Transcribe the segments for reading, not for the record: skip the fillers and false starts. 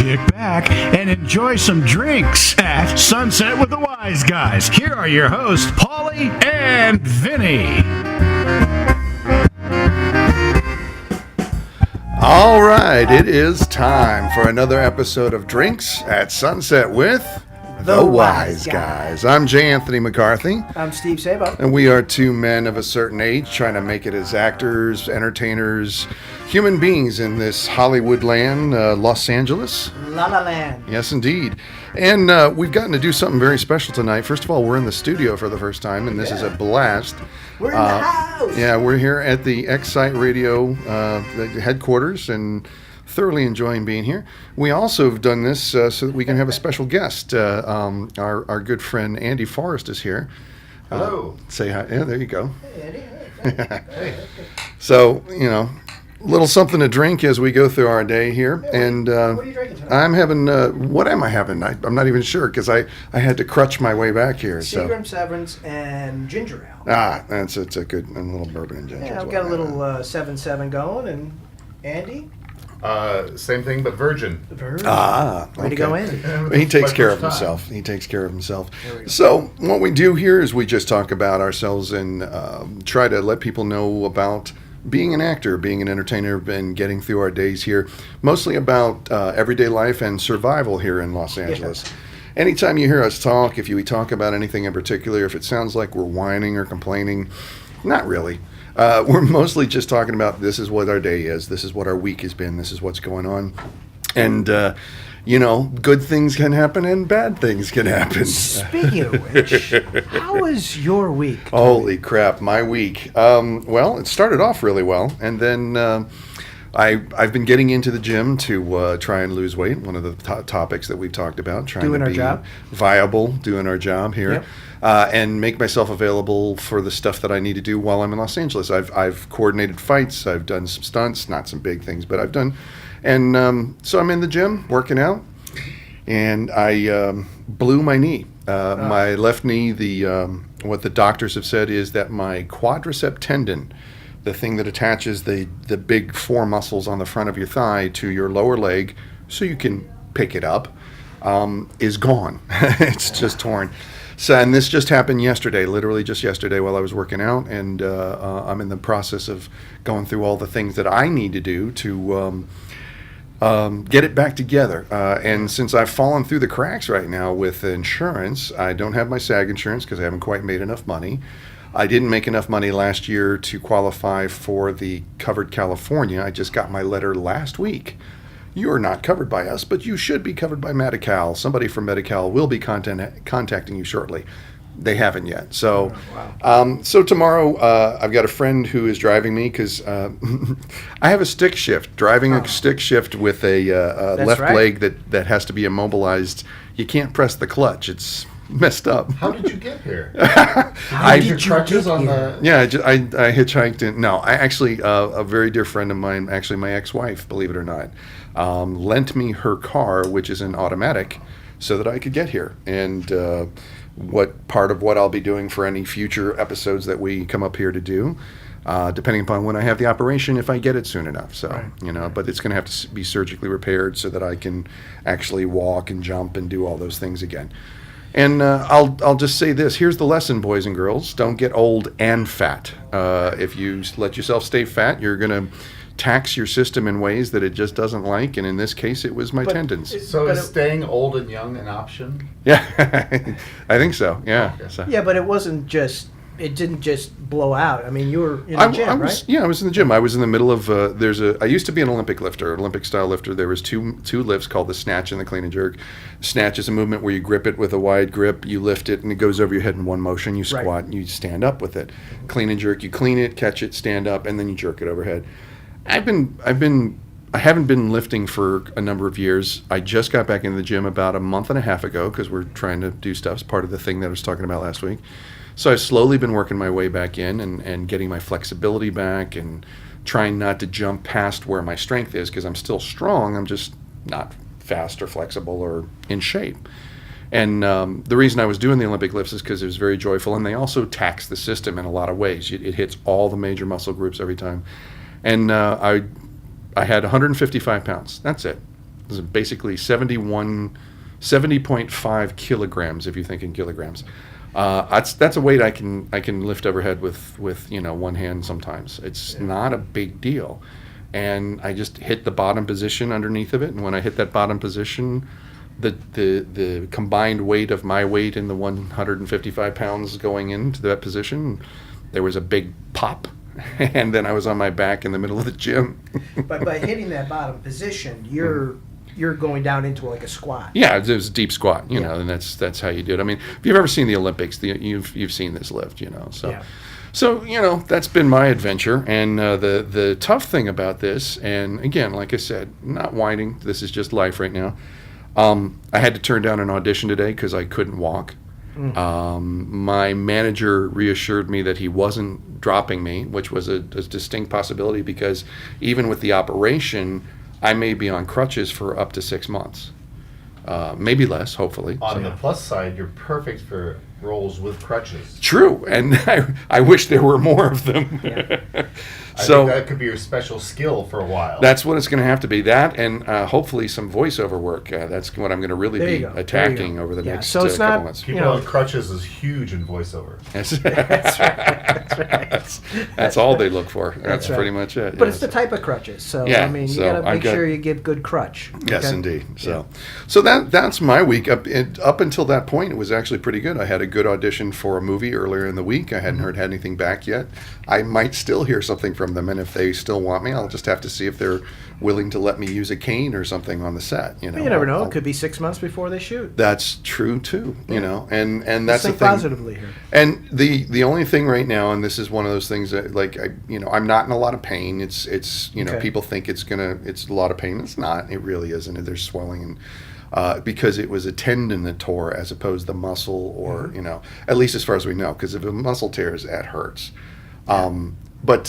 kick back and enjoy some drinks at Sunset with the Wise Guys. Here are your hosts, Paulie and Vinny. All right, it is time for another episode of Drinks at Sunset with the Wise Guys. I'm J. Anthony McCarthy. I'm Steve Sabo. And we are two men of a certain age trying to make it as actors, entertainers, human beings in this Hollywood land, Los Angeles. La La Land. Yes, indeed. And we've gotten to do something very special tonight. First of all, we're in the studio for the first time, and this is a blast. We're in the house. Yeah, we're here at the Excite Radio headquarters and thoroughly enjoying being here. We also have done this so that we can have a special guest. Our good friend Andy Forrest is here. Hello. Say hi. Yeah, there you go. Hey, Eddie. Hey. So, you know, a little something to drink as we go through our day here. And What are you drinking tonight? I'm having, what am I having? I'm not even sure because I had to crutch my way back here. Seagram, Severance, and ginger ale. It's a good, and a little bourbon and ginger. Yeah, as I've well. got a little 7-7 going, and Andy? Same thing, but virgin. Way Okay. to go, Andy. He takes My care of first time. himself. He takes care of himself. There we go. So what we do here is we just talk about ourselves and try to let people know about being an actor, being an entertainer, and getting through our days here. Mostly about everyday life and survival here in Los Angeles. Anytime you hear us talk, if we talk about anything in particular, if it sounds like we're whining or complaining, not really. We're mostly just talking about this is what our day is, this is what our week has been, this is what's going on. And, you know, good things can happen and bad things can happen. Speaking of which, how was your week? Holy crap, my week. Well, it started off really well, and then I've been getting into the gym to try and lose weight, one of the topics that we've talked about, trying Doing to our be job. viable, doing our job here. Yep. And make myself available for the stuff that I need to do while I'm in Los Angeles. I've coordinated fights, I've done some stunts, not some big things, but I've done. And so I'm in the gym working out, and I blew my knee. My left knee, what the doctors have said is that my quadricep tendon, the thing that attaches the big four muscles on the front of your thigh to your lower leg so you can pick it up, is gone. It's just torn. So, and this just happened yesterday, literally just yesterday while I was working out, and I'm in the process of going through all the things that I need to do to get it back together. And since I've fallen through the cracks right now with insurance, I don't have my SAG insurance because I haven't quite made enough money. I didn't make enough money last year to qualify for the Covered California. I just got my letter last week. You are not covered by us, but you should be covered by Medi-Cal. Somebody from Medi-Cal will be contacting you shortly. They haven't yet. So, so tomorrow I've got a friend who is driving me because I have a stick shift. Driving a stick shift with a left leg that has to be immobilized. You can't press the clutch. It's messed up. How did you get here? I Your crutches on the. Yeah, I hitchhiked in. No, I actually, a very dear friend of mine, actually my ex-wife, believe it or not, lent me her car, which is an automatic, so that I could get here. And what part of what I'll be doing for any future episodes that we come up here to do, depending upon when I have the operation, if I get it soon enough. So, you know, but it's going to have to be surgically repaired so that I can actually walk and jump and do all those things again. And I'll just say this. Here's the lesson, boys and girls. Don't get old and fat. If you let yourself stay fat, you're going to tax your system in ways that it just doesn't like. And in this case, it was my tendons. So is staying old and young an option? Yeah, I think so. Yeah. Okay. So. Yeah, but it didn't just blow out. I mean, you were in the gym, right? Yeah, I was in the gym. I was in the middle of, I used to be an Olympic lifter, Olympic style lifter. There was two lifts called the snatch and the clean and jerk. Snatch is a movement where you grip it with a wide grip, you lift it, and it goes over your head in one motion. You squat and you stand up with it. Clean and jerk, you clean it, catch it, stand up, and then you jerk it overhead. I haven't been lifting for a number of years. I just got back into the gym about a month and a half ago because we're trying to do stuff. It's part of the thing that I was talking about last week. So I've slowly been working my way back in and getting my flexibility back and trying not to jump past where my strength is because I'm still strong. I'm just not fast or flexible or in shape. And the reason I was doing the Olympic lifts is because it was very joyful, and they also tax the system in a lot of ways. It hits all the major muscle groups every time. And I had 155 pounds. That's it. This is basically 70.5 kilograms, if you think in kilograms. That's a weight I can lift overhead with one hand sometimes. It's not a big deal. And I just hit the bottom position underneath of it, and when I hit that bottom position, the combined weight of my weight and the 155 pounds going into that position, there was a big pop, and then I was on my back in the middle of the gym. But by hitting that bottom position, you're going down into like a squat. Yeah, it was a deep squat, you know, and that's how you do it. I mean, if you've ever seen the Olympics, you've seen this lift, you know. So, Yeah. so that's been my adventure. And the tough thing about this, and again, like I said, not whining. This is just life right now. I had to turn down an audition today because I couldn't walk. My manager reassured me that he wasn't dropping me, which was a distinct possibility because even with the operation, I may be on crutches for up to 6 months, maybe less, hopefully. On the plus side, you're perfect for roles with crutches. True, and I wish there were more of them. Yeah. I So think that could be your special skill for a while. that's what it's going to have to be. That and hopefully some voiceover work. That's what I'm going to really There you be go. There you attacking go. over the Yeah, next so it's couple not- months. People you know- on crutches is huge in voiceover. That's all they look for. That's right. pretty much it. But yes. it's the type of crutches. So, Yeah, I mean, you so got to I make got- sure you give good crutch. Yes, okay? indeed. So that's my week. Up until that point, it was actually pretty good. I had a good audition for a movie earlier in the week. I hadn't heard anything back yet. I might still hear something from them, and if they still want me, I'll just have to see if they're willing to let me use a cane or something on the set. You know, But you never know. I'll- It could be 6 months before they shoot. That's true too. You know, and Let's that's the think thing. positively here. And the only thing right now, and this is one of those things that I'm not in a lot of pain. It's Okay. people think it's a lot of pain. It's not. It really isn't. There's swelling and because it was a tendon that tore as opposed to muscle or at least as far as we know, because if a muscle tears, that hurts. But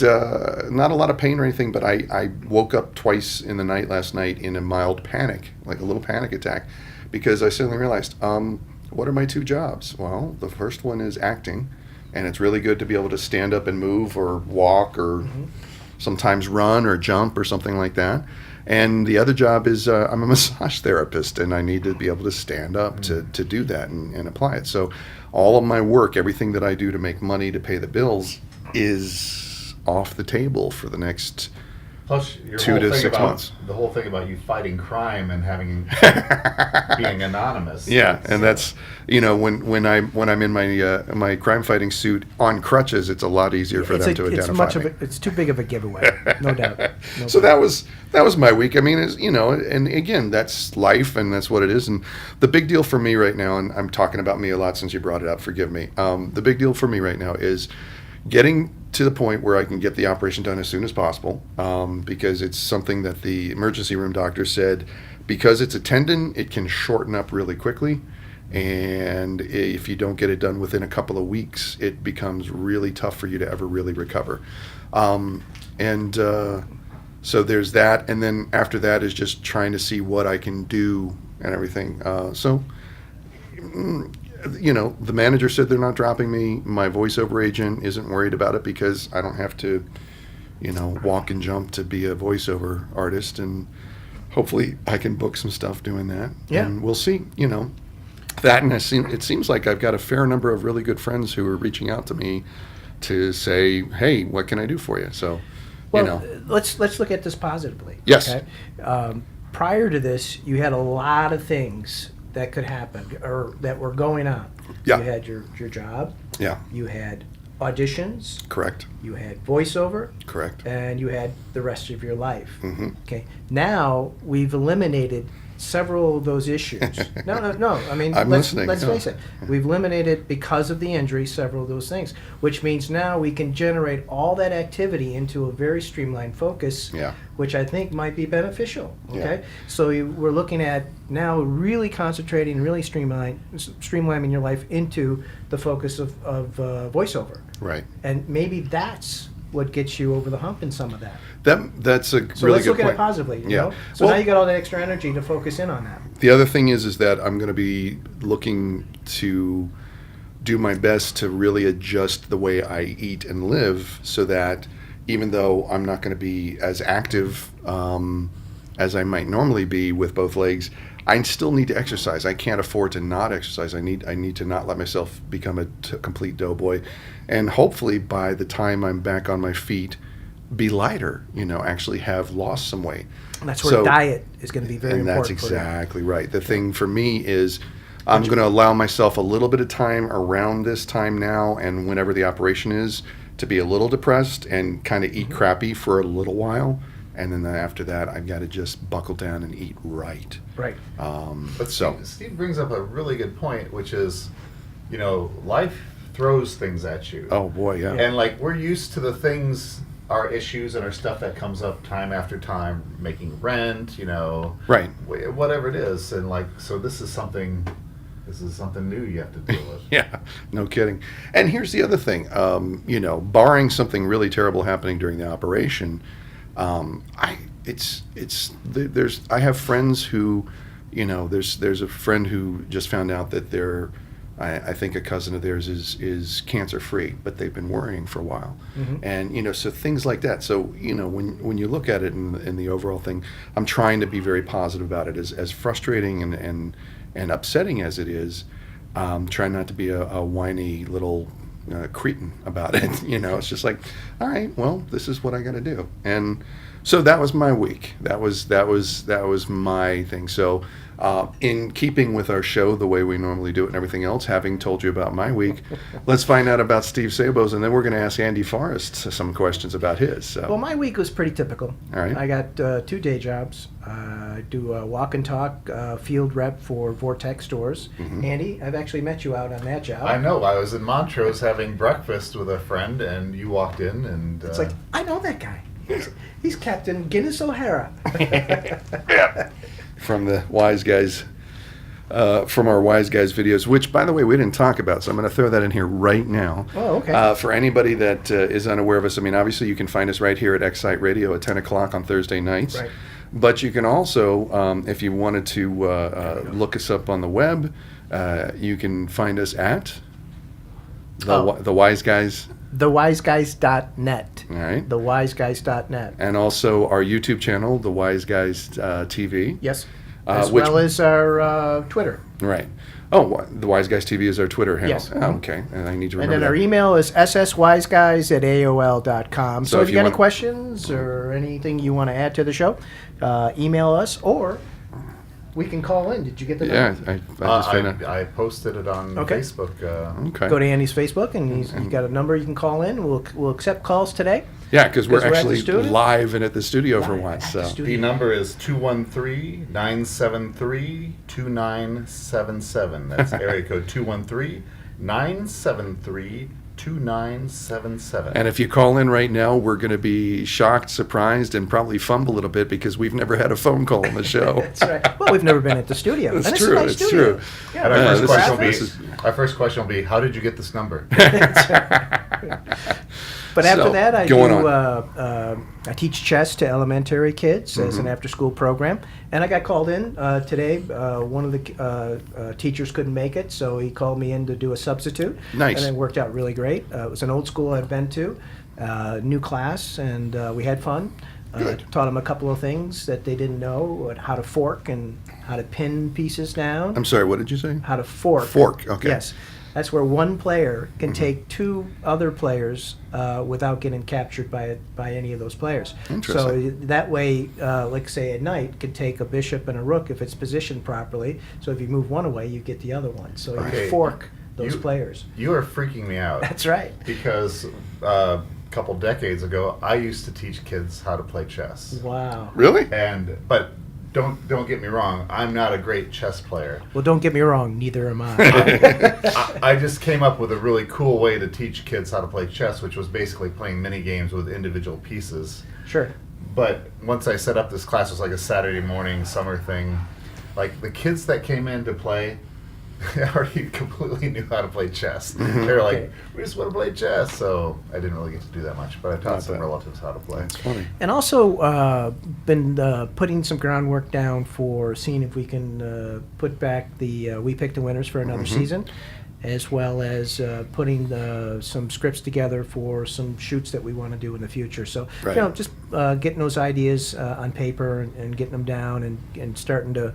not a lot of pain or anything. But I woke up twice in the night last night in a mild panic, like a little panic attack, because I suddenly realized, what are my 2 jobs? Well, the first one is acting, and it's really good to be able to stand up and move or walk or sometimes run or jump or something like that. And the other job is I'm a massage therapist, and I need to be able to stand up to do that and apply it. So all of my work, everything that I do to make money to pay the bills is off the table for the next Plus, your 2 whole to thing 6 about, months. The whole thing about you fighting crime and having being anonymous. Yeah, and that's when I'm in my crime fighting suit on crutches, it's a lot easier for them to identify me. It's too big of a giveaway, no doubt. No So doubt. that was my week. I mean, and again, that's life, and that's what it is. And the big deal for me right now, and I'm talking about me a lot since you brought it up. Forgive me. The big deal for me right now is getting to the point where I can get the operation done as soon as possible, because it's something that the emergency room doctor said, because it's a tendon, it can shorten up really quickly. And if you don't get it done within a couple of weeks, it becomes really tough for you to ever really recover. So there's that. And then after that is just trying to see what I can do and everything. The manager said they're not dropping me. My voiceover agent isn't worried about it because I don't have to, walk and jump to be a voiceover artist. And hopefully I can book some stuff doing that. Yeah. And we'll see, that. And it seems like I've got a fair number of really good friends who are reaching out to me to say, hey, what can I do for you? So, Well, let's look at this positively. Yes. Okay? Prior to this, you had a lot of things that could happen or that were going on. Yeah. You had your job. Yeah, You had auditions. correct. You had voiceover. Correct. And you had the rest of your life. Mm-hmm. Okay. Now we've eliminated several of those issues. No. I mean, I'm let's listening. let's No. face it. We've eliminated, because of the injury, several of those things, which means now we can generate all that activity into a very streamlined focus, Yeah. which I think might be beneficial. Yeah. Okay. So we're looking at now really concentrating, really streamlining your life into the focus of voiceover, Right. and maybe that's what gets you over the hump in some of that. That's a So really let's good look at point. it positively. You Yeah. know? So Well- now you got all that extra energy to focus in on that. The other thing is that I'm going to be looking to do my best to really adjust the way I eat and live, so that even though I'm not going to be as active as I might normally be with both legs, I still need to exercise. I can't afford to not exercise. I need to not let myself become a complete doughboy, and hopefully by the time I'm back on my feet, be lighter. Actually have lost some weight. And that's where diet is going to be very important. And that's important. exactly right. The thing for me is I'm going to allow myself a little bit of time around this time now and whenever the operation is to be a little depressed and kind of eat crappy for a little while. And then after that, I've got to just buckle down and eat right. Right. But Steve brings up a really good point, which is, life throws things at you. Oh, boy, yeah. And we're used to the things, our issues and our stuff that comes up time after time, making rent, Right. Whatever it is. And so this is something new you have to deal with. Yeah, no kidding. And here's the other thing, barring something really terrible happening during the operation, I have friends who, there's a friend who just found out that I think a cousin of theirs is cancer free, but they've been worrying for a while, and so things like that. So when you look at it in the overall thing, I'm trying to be very positive about it. As frustrating and upsetting as it is, try not to be a whiny little cretin about it. It's just like, all right, well, this is what I got to do. And so that was my week. That was my thing. So in keeping with our show, the way we normally do it and everything else, having told you about my week, let's find out about Steve Sabo's, and then we're going to ask Andy Forrest some questions about his. So. Well, my week was pretty typical. All right. I got 2 day jobs. I do a walk and talk field rep for Vortex stores. Andy, I've actually met you out on that job. I know. I was in Montrose having breakfast with a friend, and you walked in, and it's like, I know that guy. He's Captain Guinness O'Hara. Yeah. From the Wise Guys, from our Wise Guys videos, which, by the way, we didn't talk about, so I'm going to throw that in here right now. Oh, okay. For anybody that is unaware of us, obviously you can find us right here at Excite Radio at 10 o'clock on Thursday nights. Right. But you can also, if you wanted to look us up on the web, you can find us at the Wise Guys. TheWiseGuys.net. All right. TheWiseGuys.net. And also our YouTube channel, The Wise Guys TV. Yes. As which, well as our Twitter. Right. Oh, The Wise Guys TV is our Twitter handle. Yes. Oh, okay. And I need to And remember then our that. email is sswiseguys@aol.com. So if you got any questions or anything you want to add to the show, email us, or we can call in. Did you get the number? Yeah, I just found out. I posted it on Facebook. Okay. Go to Andy's Facebook, and he's got a number you can call in. We'll accept calls today. Yeah, because we're at the actually studio. live and at the studio for Live once. at the So. studio. The number is 213-973-2977. That's area code 213-973-2977. And if you call in right now, we're going to be shocked, surprised, and probably fumble a little bit because we've never had a phone call on the show. That's right. Well, we've never been at the studio. That's and it's true, a nice it's studio. true. Yeah, And our this first question will be, how did you get this number? But after So, that, I going do. on. I teach chess to elementary kids as an after-school program, and I got called in today. One of the teachers couldn't make it, so he called me in to do a substitute. Nice. And it worked out really great. It was an old school I've been to, new class, and we had fun. Good. Taught them a couple of things that they didn't know: how to fork and how to pin pieces down. I'm sorry, what did you say? How to fork. Fork, okay. Yes. That's where one player can take 2 other players without getting captured by any of those players. Interesting. So that way, like say a knight could take a bishop and a rook if it's positioned properly. So if you move one away, you get the other one. So you Okay. fork those players. You are freaking me out. That's right. Because a couple decades ago, I used to teach kids how to play chess. Wow. Really? But don't get me wrong, I'm not a great chess player. Well, don't get me wrong. Neither am I. I just came up with a really cool way to teach kids how to play chess, which was basically playing mini games with individual pieces. Sure. But once I set up this class, it was like a Saturday morning summer thing. Like the kids that came in to play, already completely knew how to play chess. They were like, Okay. we just want to play chess. So I didn't really get to do that much, but I taught some bad. relatives how to play. That's funny. And also been putting some groundwork down for seeing if we can put back the We Pick the Winners for another season, as well as putting some scripts together for some shoots that we want to do in the future. So, Right. just getting those ideas on paper and getting them down and starting to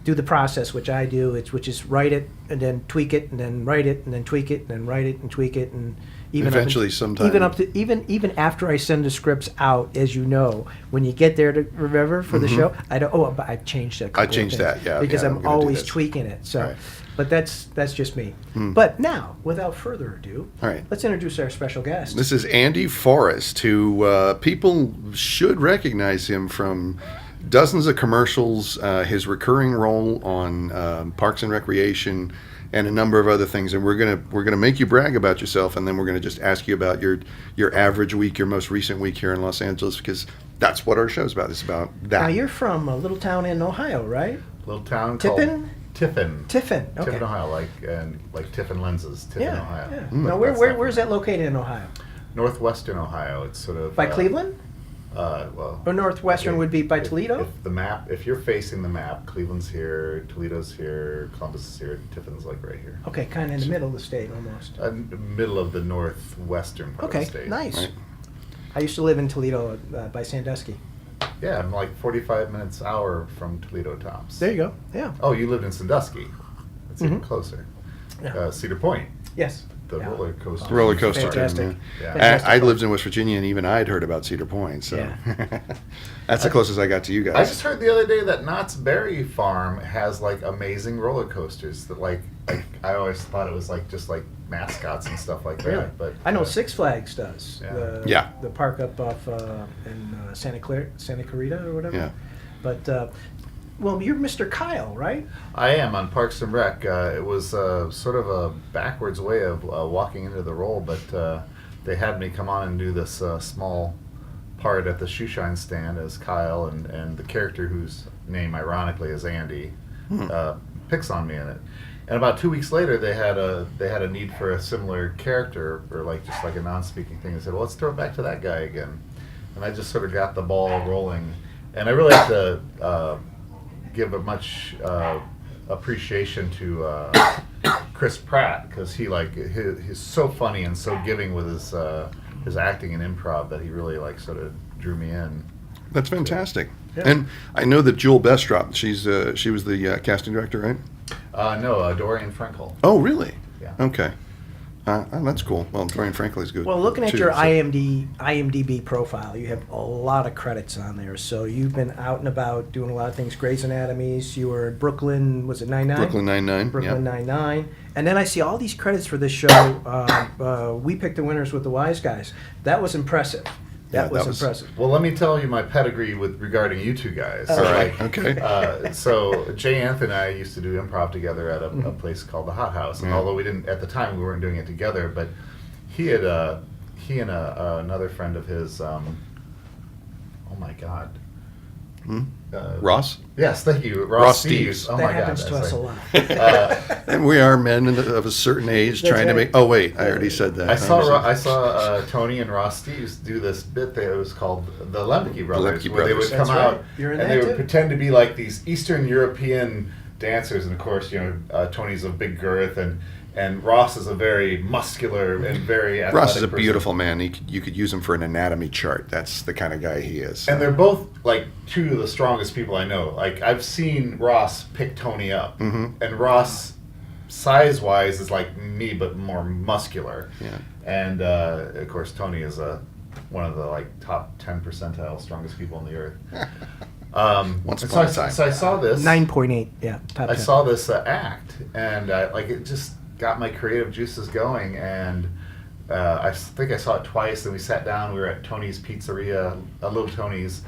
do the process, which I do, which is write it and then tweak it and then write it and then tweak it and then write it and tweak it and Eventually sometime. even after I send the scripts out, as you know, when you get there to remember for the show, I don't. Oh, but I've changed a couple of changed things, that, yeah, because yeah, I'm I'm gonna do always this. tweaking it. So, Right. but that's just me. But now, without further ado, All right. let's introduce our special guest. This is Andy Forrest, who people should recognize him from dozens of commercials, his recurring role on Parks and Recreation, and a number of other things. And we're gonna make you brag about yourself, and then we're gonna just ask you about your average week, your most recent week here in Los Angeles, because that's what our show's about. It's about that. Now you're from a little town in Ohio, right? Little town Tiffin? called Tiffin. Tiffin. Okay. Tiffin, Ohio, like Tiffin lenses, Tiffin, Yeah. Ohio. Yeah. Mm. Now, That's where's that located in Ohio? Northwestern Ohio. It's sort of By Cleveland? Well, Or northwestern okay, would be by if- Toledo? If you're facing the map, Cleveland's here, Toledo's here, Columbus is here, Tiffin's like right here. Okay, kind of in the middle of the state almost. Middle of the northwestern part Okay, of the state. nice. Right. I used to live in Toledo by Sandusky. Yeah, I'm like 45 minutes hour from Toledo tops. There you go. Yeah. Oh, you lived in Sandusky. That's even Mhm. closer. Yeah. Cedar Point, Yes. the Yeah. roller coaster. Roller coaster. Fantastic. Yeah. Fantastic. I lived in West Virginia, and even I'd heard about Cedar Point, so Yeah. that's the closest I got to you guys. I just heard the other day that Knott's Berry Farm has like amazing roller coasters that like I always thought it was like just like mascots and stuff like that. Really? But I know Six Flags does. Yeah. Yeah. The park up off in Santa Clarita or whatever. Yeah. But well, you're Mr. Kyle, right? I am on Parks and Rec. It was sort of a backwards way of walking into the role, but they had me come on and do this small part at the shoe shine stand as Kyle, and the character whose name ironically is Andy picks on me in it. And about 2 weeks later, they had a need for a similar character, or like just like a non-speaking thing. They said, "Well, let's throw it back to that guy again," and I just sort of got the ball rolling. And I really have to give a much appreciation to Chris Pratt, because he's so funny and so giving with his acting and improv that he really like sort of drew me in. That's fantastic. Yeah. And I know that Jewel Bestrop, she was the casting director, right? No, Dorian Frankel. Oh, really? Yeah. Okay. That's cool. Well, Dorian Frankel is good. Well, looking at too, your so- IMDb profile, you have a lot of credits on there. So you've been out and about doing a lot of things. Grey's Anatomies. You were at Brooklyn. Was it Nine-Nine? Brooklyn Nine-Nine. Brooklyn yeah. Nine-Nine. And then I see all these credits for this show. We Picked the Winners with the WiseGuys. That was impressive. Yeah, That was that was- impressive. Well, let me tell you my pedigree regarding you two guys. All right. Like, Okay. So Jay Anthony and I used to do improv together at a place called the Hot House, and Yeah. although we didn't at the time, we weren't doing it together, but he and another friend of his. Oh my God. Hmm? Uh, Ross? Yes, thank you, Ross Steves. Steves. Oh That my happens God, to that's us a like- lot. And we are men of a certain age That's trying to right. make. Oh wait, I already said that. I saw Tony and Ross Steves do this bit that was called the Lemke Brothers, Lemke where they Brothers. would come That's right. out You're in and that they would too. pretend to be like these Eastern European dancers, and of course, Tony's of big girth, and Ross is a very muscular and very athletic Ross is a person. beautiful man. You could use him for an anatomy chart. That's the kind of guy he is. And they're both like two of the strongest people I know. Like I've seen Ross pick Tony up, Mhm. and Ross, size-wise, is like me but more muscular. Yeah. And of course, Tony is one of the like top 10 percentile strongest people on the earth. Once and upon a so I, time. so I saw this. 9.8. Yeah. Top I 10. saw this act, and it just got my creative juices going. And I think I saw it twice. And we sat down. We were at Tony's Pizzeria, Little Tony's,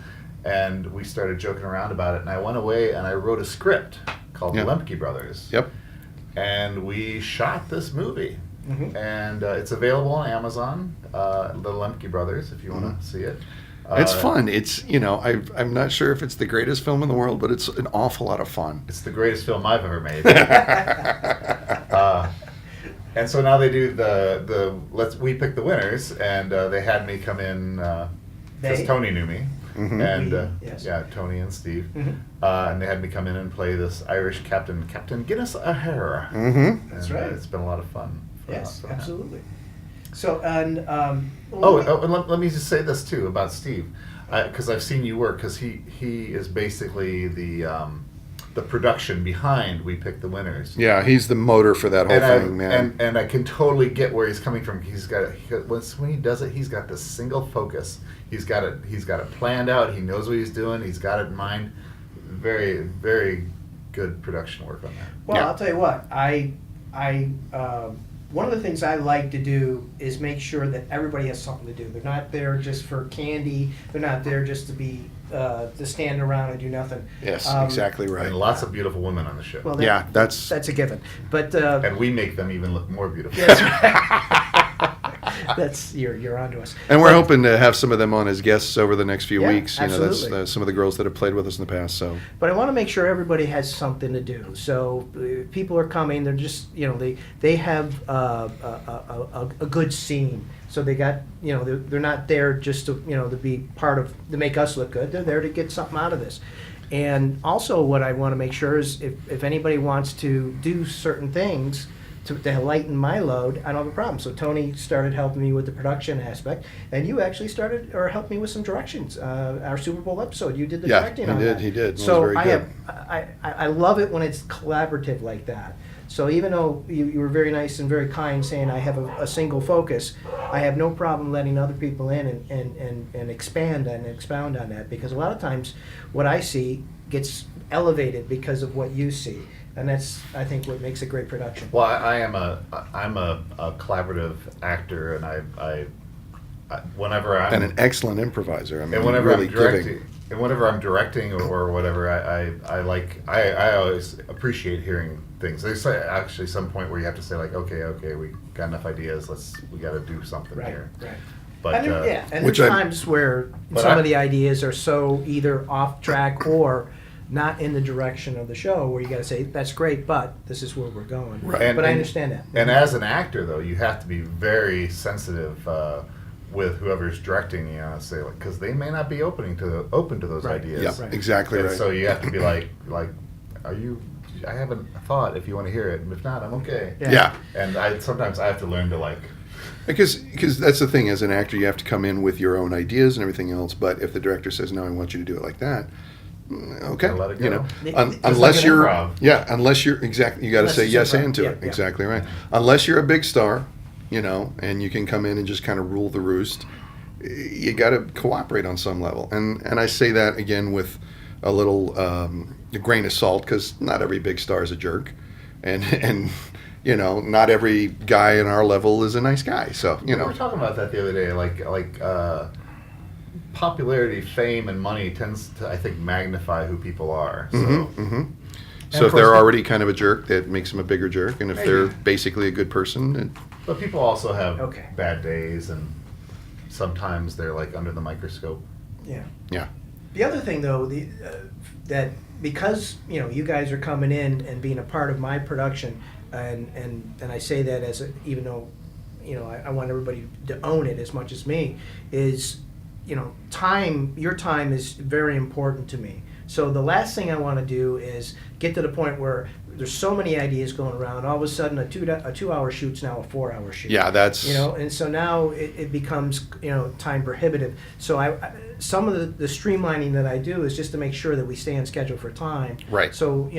and we started joking around about it. And I went away and I wrote a script called Yeah. The Lemke Brothers. Yep. And we shot this movie. Mhm. And it's available on Amazon, The Lemke Brothers, if you want to see it. It's fun. It's I'm not sure if it's the greatest film in the world, but it's an awful lot of fun. It's the greatest film I've ever made. And so now they do we pick the winners, and they had me come in because Tony knew me, and yes. yeah, Tony and Steve, Mhm. And they had me come in and play this Irish Captain Guinness O'Hara. That's And, right. It's been a lot of fun. Yes, for that. absolutely. So, and And let me just say this too about Steve, because I've seen you work. Because he is basically the production behind We Pick the Winners. Yeah, he's the motor for that whole thing, man. And I can totally get where he's coming from. When he does it, he's got this single focus. He's got it planned out. He knows what he's doing. He's got it in mind. Very, very good production work on that. well, Yeah. I'll tell you what. One of the things I like to do is make sure that everybody has something to do. They're not there just for candy. They're not there just to be to stand around and do nothing. Yes, Um, exactly right. And lots of beautiful women on the show. Well, Yeah, that's a given. But And we make them even look more beautiful. that's that's you're onto us. and we're But- hoping to have some of them on as guests over the next few Yeah, weeks. You know, that's absolutely. some of the girls that have played with us in the past. So But I want to make sure everybody has something to do. So people are coming. They're just they have a good scene. So they got they're not there just to to be part of to make us look good. They're there to get something out of this. And also, what I want to make sure is if anybody wants to do certain things to lighten my load, I don't have a problem. So Tony started helping me with the production aspect, and you actually started or helped me with some directions. Our Super Bowl episode, you did the Yeah, directing he on did, that. he did. It was So very I good. I love it when it's collaborative like that. So even though you were very nice and very kind saying I have a single focus, I have no problem letting other people in and expand and expound on that, because a lot of times what I see gets elevated because of what you see. And that's, I think, what makes a great production. Well, I'm a collaborative actor, and I whenever I'm and an excellent improviser. I mean, and whenever really I'm directing, giving. and whenever I'm directing or whatever, I always appreciate hearing things. There's actually some point where you have to say like, okay, we got enough ideas. We got to do something Right, here. right. But And and Which there's I- times where But some I- of the ideas are so either off track or not in the direction of the show, where you got to say, that's great, but this is where we're going. Right. But I understand that. And as an actor, though, you have to be very sensitive with whoever's directing. Say like, because they may not be open to those Right. ideas. Yeah, Right. exactly And right. so you have to be like, are you? I haven't thought if you want to hear it, and if not, I'm okay. yeah. And sometimes I have to learn to like. Because that's the thing, as an actor, you have to come in with your own ideas and everything else. But if the director says, "No, I want you to do it like that," okay, Gotta let it go. Just unless like an you're, improv. unless you're exactly, you got to Unless say it's yes improv. and to Yeah, it. yeah. Exactly right. Unless you're a big star, and you can come in and just kind of rule the roost. You got to cooperate on some level, and I say that again with a little a grain of salt, because not every big star is a jerk, and not every guy in our level is a nice guy. So We were talking about that the other day, like popularity, fame, and money tends to, I think, magnify who people are. So So of if course they're we- already kind of a jerk, that makes them a bigger jerk, and if Maybe. they're basically a good person, but people also have Okay. bad days, and sometimes they're like under the microscope. Yeah. yeah, The other thing, though, that because you guys are coming in and being a part of my production, and I say that even though I want everybody to own it as much as me, is your time is very important to me. So the last thing I want to do is get to the point where there's so many ideas going around. All of a sudden, a 2-hour shoot's now a 4-hour shoot. yeah, that's And so now it becomes time prohibitive. So some of the streamlining that I do is just to make sure that we stay on schedule for time. Right. So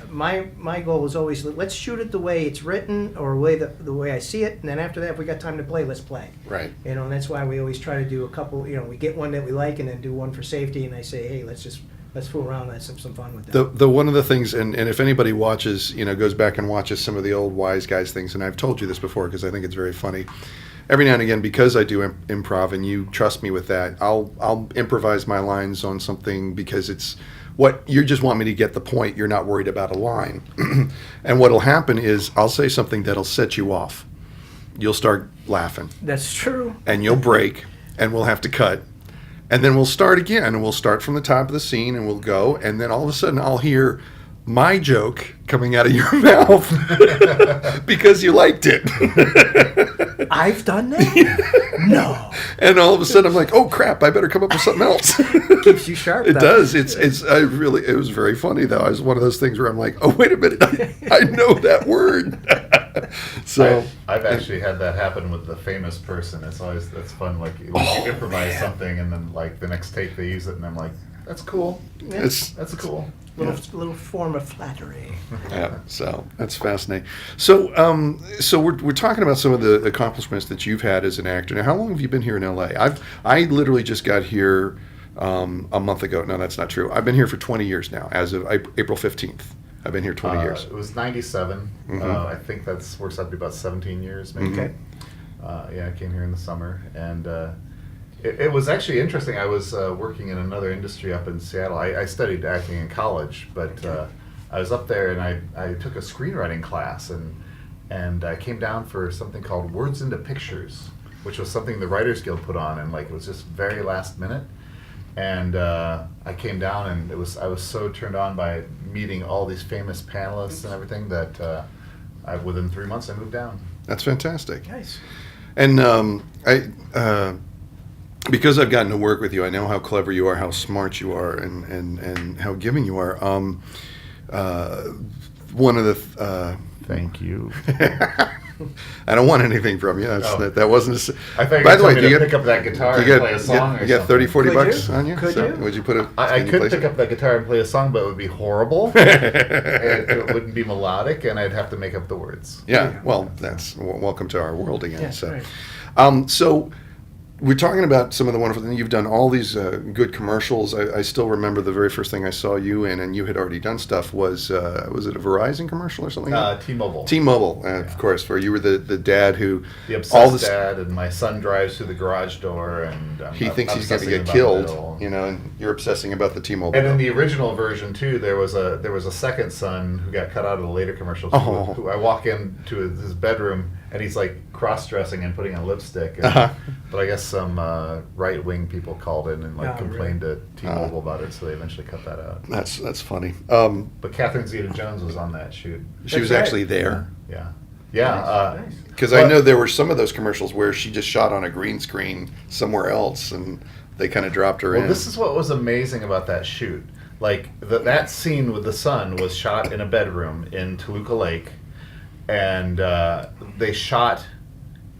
my goal is always, let's shoot it the way it's written, or the way I see it, and then after that, if we got time to play, let's play. right. And that's why we always try to do a couple. We get one that we like, and then do one for safety. And I say, hey, let's fool around and have some fun with that. The one of the things, and if anybody watches, goes back and watches some of the old Wise Guys things, and I've told you this before because I think it's very funny. Every now and again, because I do improv, and you trust me with that, I'll improvise my lines on something because it's what you just want me to get the point. You're not worried about a line, and what'll happen is I'll say something that'll set you off. You'll start laughing, That's true. and you'll break, and we'll have to cut. And then we'll start again, and we'll start from the top of the scene, and we'll go, and then all of a sudden I'll hear my joke coming out of your mouth because you liked it. I've done that? No. And all of a sudden I'm like, oh crap, I better come up with something else. Keeps you sharp. It though. does. It was very funny though. It was one of those things where I'm like, oh wait a minute, I know that word. So I've actually had that happen with the famous person. That's fun. Like you improvise something and then like the next take they use it and I'm like, that's cool. That's cool. Little form of flattery. Yeah, so that's fascinating. So, so we're talking about some of the accomplishments that you've had as an actor. Now, how long have you been here in LA? I literally just got here a month ago. No, that's not true. I've been here for 20 years now. As of April 15th, I've been here 20 years. It was 97. I think that's works out to be about 17 years, maybe. Okay. Yeah, I came here in the summer, and it was actually interesting. I was working in another industry up in Seattle. I studied acting in college, but I was up there and I took a screenwriting class and I came down for something called Words into Pictures, which was something the Writers Guild put on, and like it was just very last minute. And I came down and I was so turned on by meeting all these famous panelists and everything that within 3 months I moved down. That's fantastic. Nice. And because I've gotten to work with you, I know how clever you are, how smart you are, and how giving you are. One of the Thank you. I don't want anything from you. That wasn't. I thought you By the way, were do you pick up that guitar and play a song you got 30, 40 Could bucks you? on you? Could you? Would you put it? I could pick up that guitar and play a song, but it would be horrible. And it wouldn't be melodic, and I'd have to make up the words. Yeah. Well, that's welcome to our world again. Yeah, So, right. So we're talking about some of the wonderful things. You've done all these good commercials. I still remember the very first thing I saw you in, and you had already done stuff, was it a Verizon commercial or something? T-Mobile. T-Mobile, of course, where you were the dad who... The obsessed dad, and my son drives through the garage door, and he thinks he's going to obsessing get about killed, it. and you're obsessing about the T-Mobile. And in the original version, too, there was a second son who got cut out of the later commercials, who I walk into his bedroom, and he's like cross-dressing and putting on lipstick. And, but I guess some right-wing people called in and complained to T-Mobile about it, so they eventually cut that out. That's funny. But Catherine Zeta-Jones was on that shoot. She was actually there. Yeah. Yeah. Nice. Because I know there were some of those commercials where she just shot on a green screen somewhere else, and they kind of dropped her in. Well, this is what was amazing about that shoot. Like, that scene with the son was shot in a bedroom in Toluca Lake, and they shot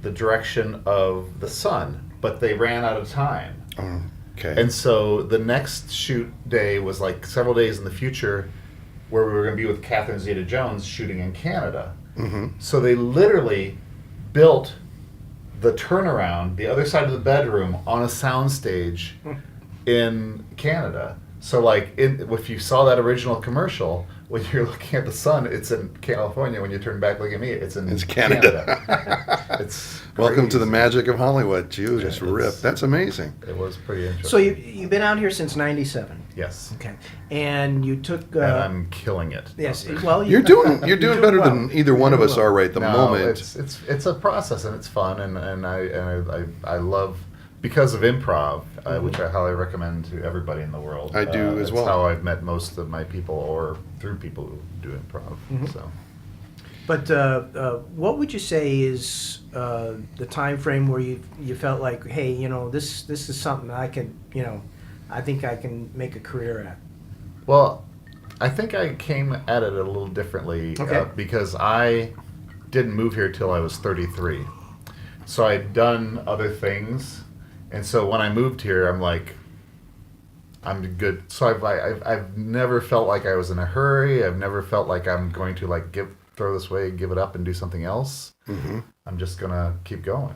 the direction of the sun, but they ran out of time. Okay. And so the next shoot day was like several days in the future, where we were going to be with Catherine Zeta-Jones shooting in Canada. Mm-hmm. So they literally built the turnaround, the other side of the bedroom, on a soundstage in Canada. So like, if you saw that original commercial, when you're looking at the sun, it's in California. When you turn back, look at me, it's Canada. It's Welcome to the crazy. magic of Hollywood. You just ripped. That's amazing. It was pretty interesting. So you've been out here since '97. Yes. Okay. And you took. And I'm killing it. Yes. Well, You're doing better well. than either one of us are right at the No, moment. It's a process, and it's fun, and I love, because of improv, which I highly recommend to everybody in the world. I do as well. It's how I've met most of my people, or through people who do improv. So. But what would you say is the time frame where you felt like, hey, this is something I can, I think I can make a career at? Well, I think I came at it a little differently because I didn't move here till I was 33. So I'd done other things, and so when I moved here, I'm like, I'm good. So I've never felt like I was in a hurry. I've never felt like I'm going to like throw this away, give it up, and do something else. Mm-hmm. I'm just gonna keep going.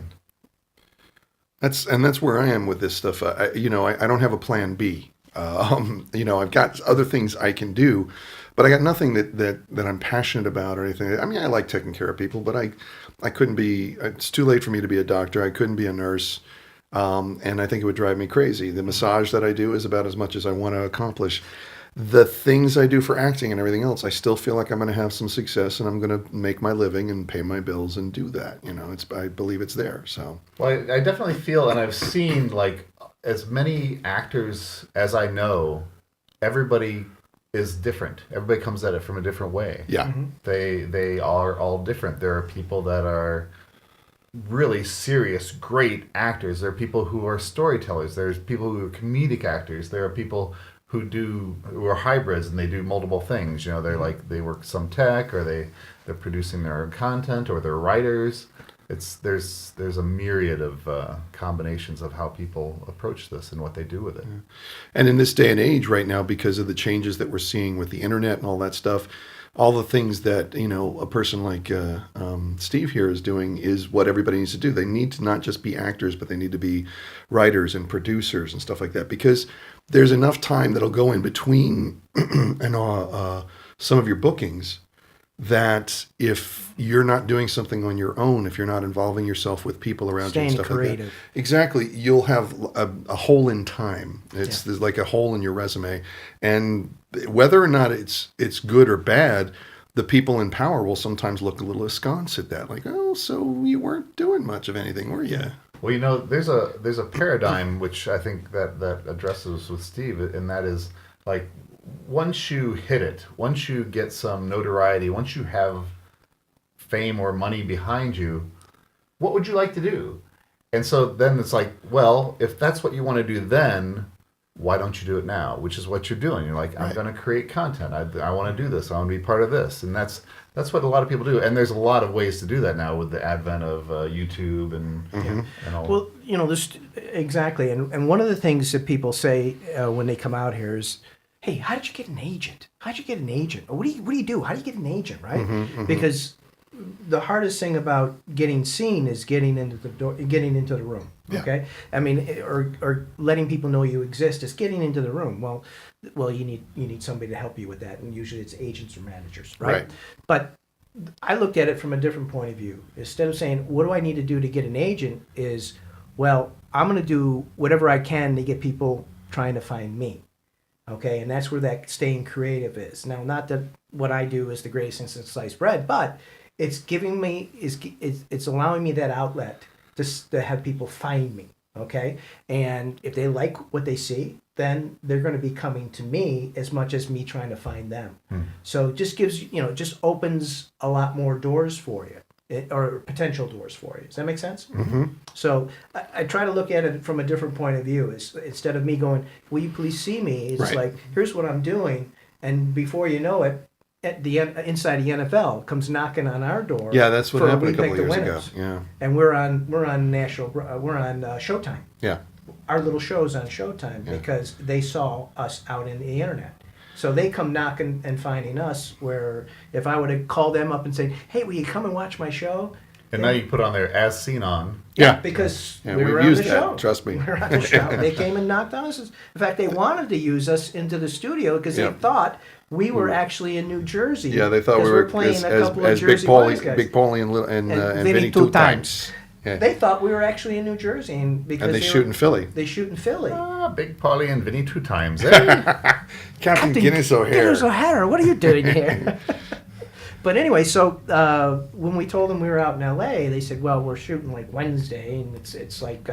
That's where I am with this stuff. I don't have a plan B. I've got other things I can do, but I got nothing that I'm passionate about or anything. I mean, I like taking care of people, but I couldn't be. It's too late for me to be a doctor. I couldn't be a nurse, and I think it would drive me crazy. The massage that I do is about as much as I want to accomplish. The things I do for acting and everything else, I still feel like I'm going to have some success, and I'm going to make my living and pay my bills and do that. I believe it's there. So. Well, I definitely feel, and I've seen, like, as many actors as I know, everybody is different. Everybody comes at it from a different way. Yeah. They are all different. There are people that are really serious, great actors. There are people who are storytellers. There's people who are comedic actors. There are people who are hybrids and they do multiple things. You know, they're like they work some tech, or they're producing their own content, or they're writers. There's a myriad of combinations of how people approach this and what they do with it. And in this day and age right now, because of the changes that we're seeing with the internet and all that stuff, all the things that, you know, a person like Steve here is doing is what everybody needs to do. They need to not just be actors, but they need to be writers and producers and stuff like that, because there's enough time that'll go in between and some of your bookings that if you're not doing something on your own, if you're not involving yourself with people around you and Staying stuff like that, creative. exactly, you'll have a hole in time. There's like a hole in your resume, and whether or not it's good or bad, the people in power will sometimes look a little askance at that, like, oh, so you weren't doing much of anything, were you? Well, you know, there's a paradigm which I think that addresses with Steve, and that is like, once you hit it, once you get some notoriety, once you have fame or money behind you, what would you like to do? And so then it's like, well, if that's what you want to do then, why don't you do it now? Which is what you're doing. You're like, I'm going to create content. I want to do this. I want to be part of this. And that's what a lot of people do. And there's a lot of ways to do that now with the advent of YouTube and all. Well, you know, this exactly. And one of the things that people say when they come out here is, hey, how did you get an agent? How'd you get an agent? Or what do you do? How do you get an agent, right? Because the hardest thing about getting seen is getting into the door, getting into the room. Yeah. Okay, I mean, or letting people know you exist is getting into the room. Well, you need somebody to help you with that, and usually it's agents or managers, right? But I looked at it from a different point of view. Instead of saying, what do I need to do to get an agent, is, well, I'm going to do whatever I can to get people trying to find me. Okay, and that's where that staying creative is. Now, not that what I do is the greatest thing since sliced bread, but it's giving me it's allowing me that outlet to have people find me. Okay, and if they like what they see, then they're going to be coming to me as much as me trying to find them. So it just gives just opens a lot more doors for you. Or potential doors for you. Does that make sense? So I try to look at it from a different point of view. Instead of me going, will you please see me? It's like, here's what I'm doing. And before you know it, at the inside the NFL comes knocking on our door. Yeah, that's what happened a couple of years ago. Yeah. And we're on Showtime. Yeah. Our little show's on Showtime because they saw us out in the internet. So they come knocking and finding us, where if I would have called them up and said, hey, will you come and watch my show? And now you put on there as seen on. Yeah. Because Yeah, we we've were on used the that, show. trust me. We were on the show. They came and knocked on us. In fact, they wanted to use us into the studio because they thought we were actually in New Jersey. Yeah, they thought we were playing a couple as of Big Jersey Wise Paulie, guys. Big Paulie and Vinny two two times. Yeah. They thought we were actually in New Jersey, and because And they shoot in Philly. They shoot in Philly. Big Polly and Vinny 2 times. Eh? Captain Guinness O'Hare. Guinness O'Hare, what are you doing here? But anyway, so when we told them we were out in L.A., they said, well, we're shooting like Wednesday, and it's like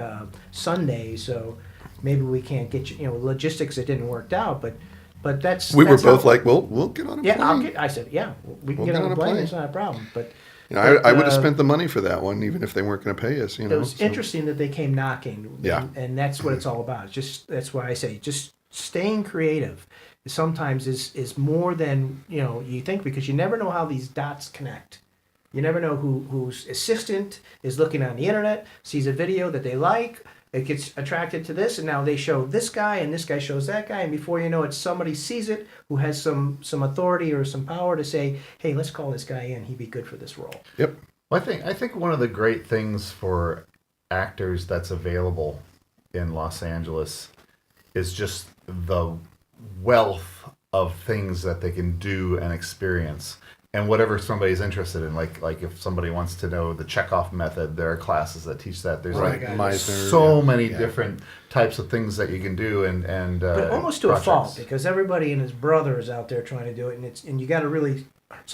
Sunday, so maybe we can't get you, logistics, it didn't work out, but that's... We were that's both how, like, well, we'll get on a plane. I said, yeah, we can We'll get on a plane, it's not a problem, but... I would have spent the money for that one, even if they weren't going to pay us. It was interesting that they came knocking. Yeah. And that's what it's all about. That's why I say just staying creative sometimes is more than you think, because you never know how these dots connect. You never know whose assistant is looking on the internet, sees a video that they like, it gets attracted to this, and now they show this guy, and this guy shows that guy, and before you know it, somebody sees it who has some authority or some power to say, hey, let's call this guy in, he'd be good for this role. Yep. Well, I think one of the great things for actors that's available in Los Angeles is just the wealth of things that they can do and experience. And whatever somebody's interested in, like if somebody wants to know the Chekhov method, there are classes that teach that. There's Meisner, so many different types of things that you can do, and but almost to projects. a fault, because everybody and his brother is out there trying to do it, and you got to really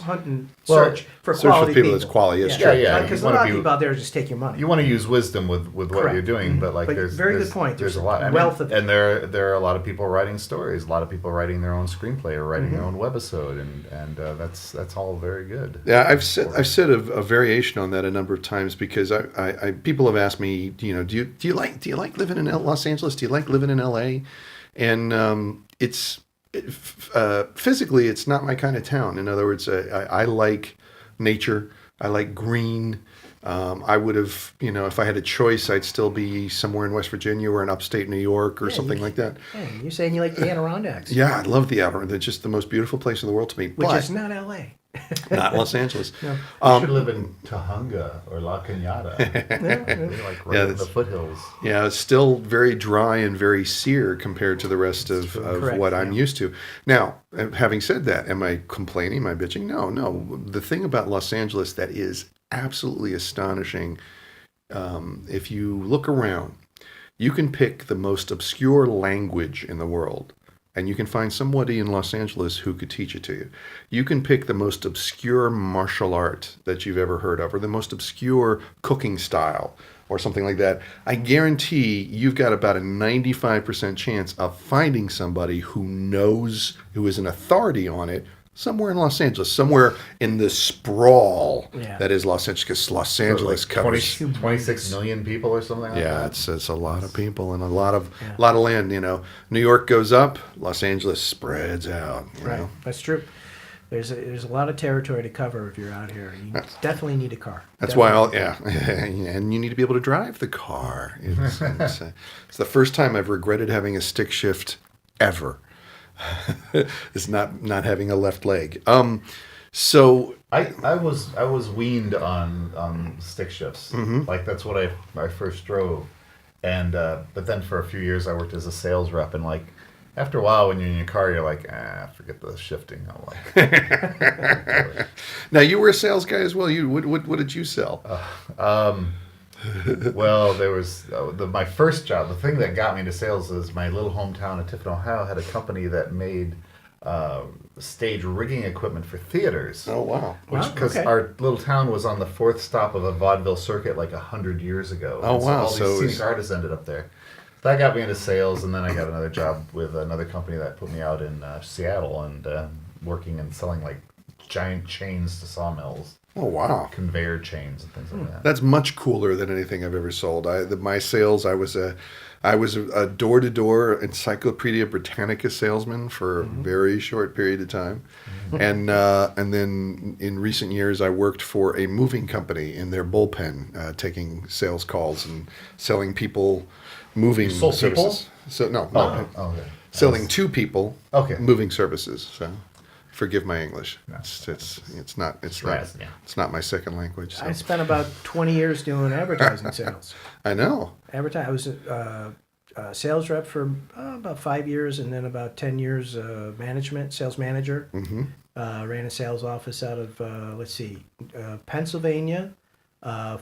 hunt and Well, search for search for quality people that's quality, it's true. Yeah, Because you a wanna lot of be- people out there just take your money. You want to use wisdom with what Correct. you're doing, but like But there's very good there's- point. There's There's a lot, wealth of- and there are a lot of people writing stories, a lot of people writing their own screenplay or writing their own webisode, and that's all very good. Yeah, I've said a variation on that a number of times because I people have asked me, you know, do you like living in Los Angeles? Do you like living in LA? And physically, it's not my kind of town. In other words, I like nature. I like green. I would have, you know, if I had a choice, I'd still be somewhere in West Virginia or in upstate New York or something like that. Hey, you're saying you like the Adirondacks. Yeah, I love the Outer. They're just the most beautiful place in the world to me. Which but is not L.A. not Los Angeles. No. You should live in Tahunga or La Cañada. You're like right in the that's- foothills. Yeah, it's still very dry and very sere compared to the rest of Correct, what I'm yeah. used to. Now, having said that, am I complaining? Am I bitching? No. The thing about Los Angeles that is absolutely astonishing, if you look around, you can pick the most obscure language in the world, and you can find somebody in Los Angeles who could teach it to you. You can pick the most obscure martial art that you've ever heard of, or the most obscure cooking style, or something like that. I guarantee you've got about a 95% chance of finding somebody who is an authority on it, somewhere in Los Angeles, somewhere in the sprawl that is Los Angeles, because Los Angeles covers 26 million people or something like that. it's a lot of people and a lot of land. You know, New York goes up, Los Angeles spreads out. You Right, know? that's true. There's a lot of territory to cover if you're out here. You definitely need a car. That's why and you need to be able to drive the car. It's the first time I've regretted having a stick shift ever. Is not having a left leg. So I was weaned on stick shifts. Like that's what I first drove, and but then for a few years I worked as a sales rep, and like after a while when you're in your car you're like forget the shifting. I'm like, now you were a sales guy as well. What did you sell? well, there was my first job. The thing that got me into sales is my little hometown of Tiffin, Ohio, had a company that made stage rigging equipment for theaters. Oh wow! Because our little town was on the fourth stop of a vaudeville circuit like 100 years ago. Oh and so wow! all these scenic artists ended up there. That got me into sales, and then I got another job with another company that put me out in Seattle and working and selling like giant chains to sawmills. Oh wow! Conveyor chains and things like that. That's much cooler than anything I've ever sold. My sales, I was a door-to-door Encyclopedia Britannica salesman for a very short period of time, and then in recent years I worked for a moving company in their bullpen, taking sales calls and selling people moving You sold services. So no, not Okay. selling to people. Okay. Moving services. So. Forgive my English. No, It's not yeah. it's not my second language. So. I spent about 20 years doing advertising sales. I know. I was a sales rep for about 5 years, and then about 10 years sales manager. Ran a sales office out of Pennsylvania,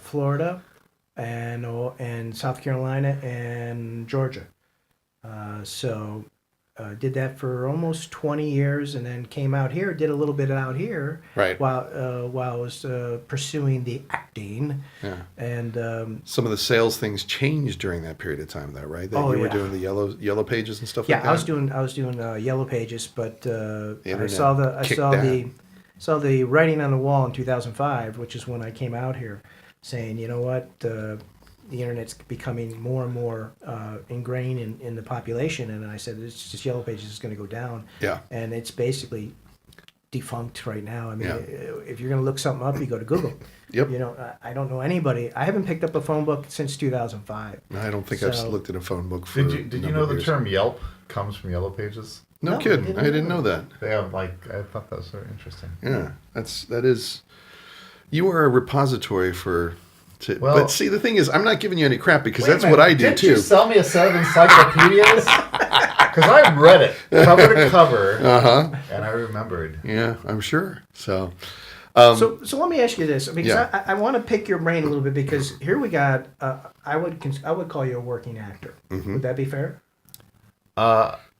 Florida, and South Carolina and Georgia. Did that for almost 20 years, and then came out here. Did a little bit out here, Right. While I was pursuing the acting. Yeah. And Some of the sales things changed during that period of time, though, right? That Oh, you were yeah. doing the yellow pages and stuff yeah, like that. I was doing Yellow Pages, but I internet saw the writing on the wall in 2005, which is when I came out here, saying, you know what, the internet's becoming more and more ingrained in the population, and I said, it's just Yellow Pages is going to go down. Yeah. And it's basically defunct right now. I mean, Yeah. if you're going to look something up, you go to Google. Yep. You know, I don't know anybody. I haven't picked up a phone book since 2005. I don't think I've So- looked at a phone book for. Did you know the term Yelp comes from Yellow Pages? No, No, I kidding. didn't I didn't know know that. They have I thought that was very interesting. Yeah, that is. You are a repository for. Well- but see, the thing is, I'm not giving you any crap because Wait a that's minute, what I do didn't too. you sell me a set of encyclopedias? Because I read it cover to cover, and I remembered. Yeah, I'm sure. So. So let me ask you this, because Yeah. I want to pick your brain a little bit, because here we got I would call you a working actor. Would that be fair?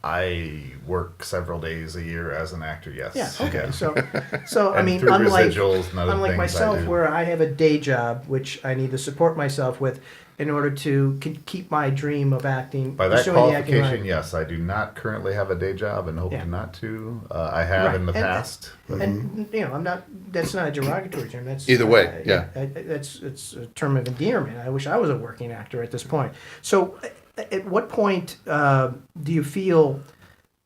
I work several days a year as an actor. Yes. Yeah. Okay. So I And mean, through unlike residuals and other things I myself, do. where I have a day job which I need to support myself with in order to keep my dream of acting. By that pursuing the acting qualification, line. yes, I do not currently have a day job and hope Yeah. not to. I have Right. in the And- past. but- And I'm not. That's not a derogatory term. That's Either way, yeah. It's a term of endearment. I wish I was a working actor at this point. So, at what point do you feel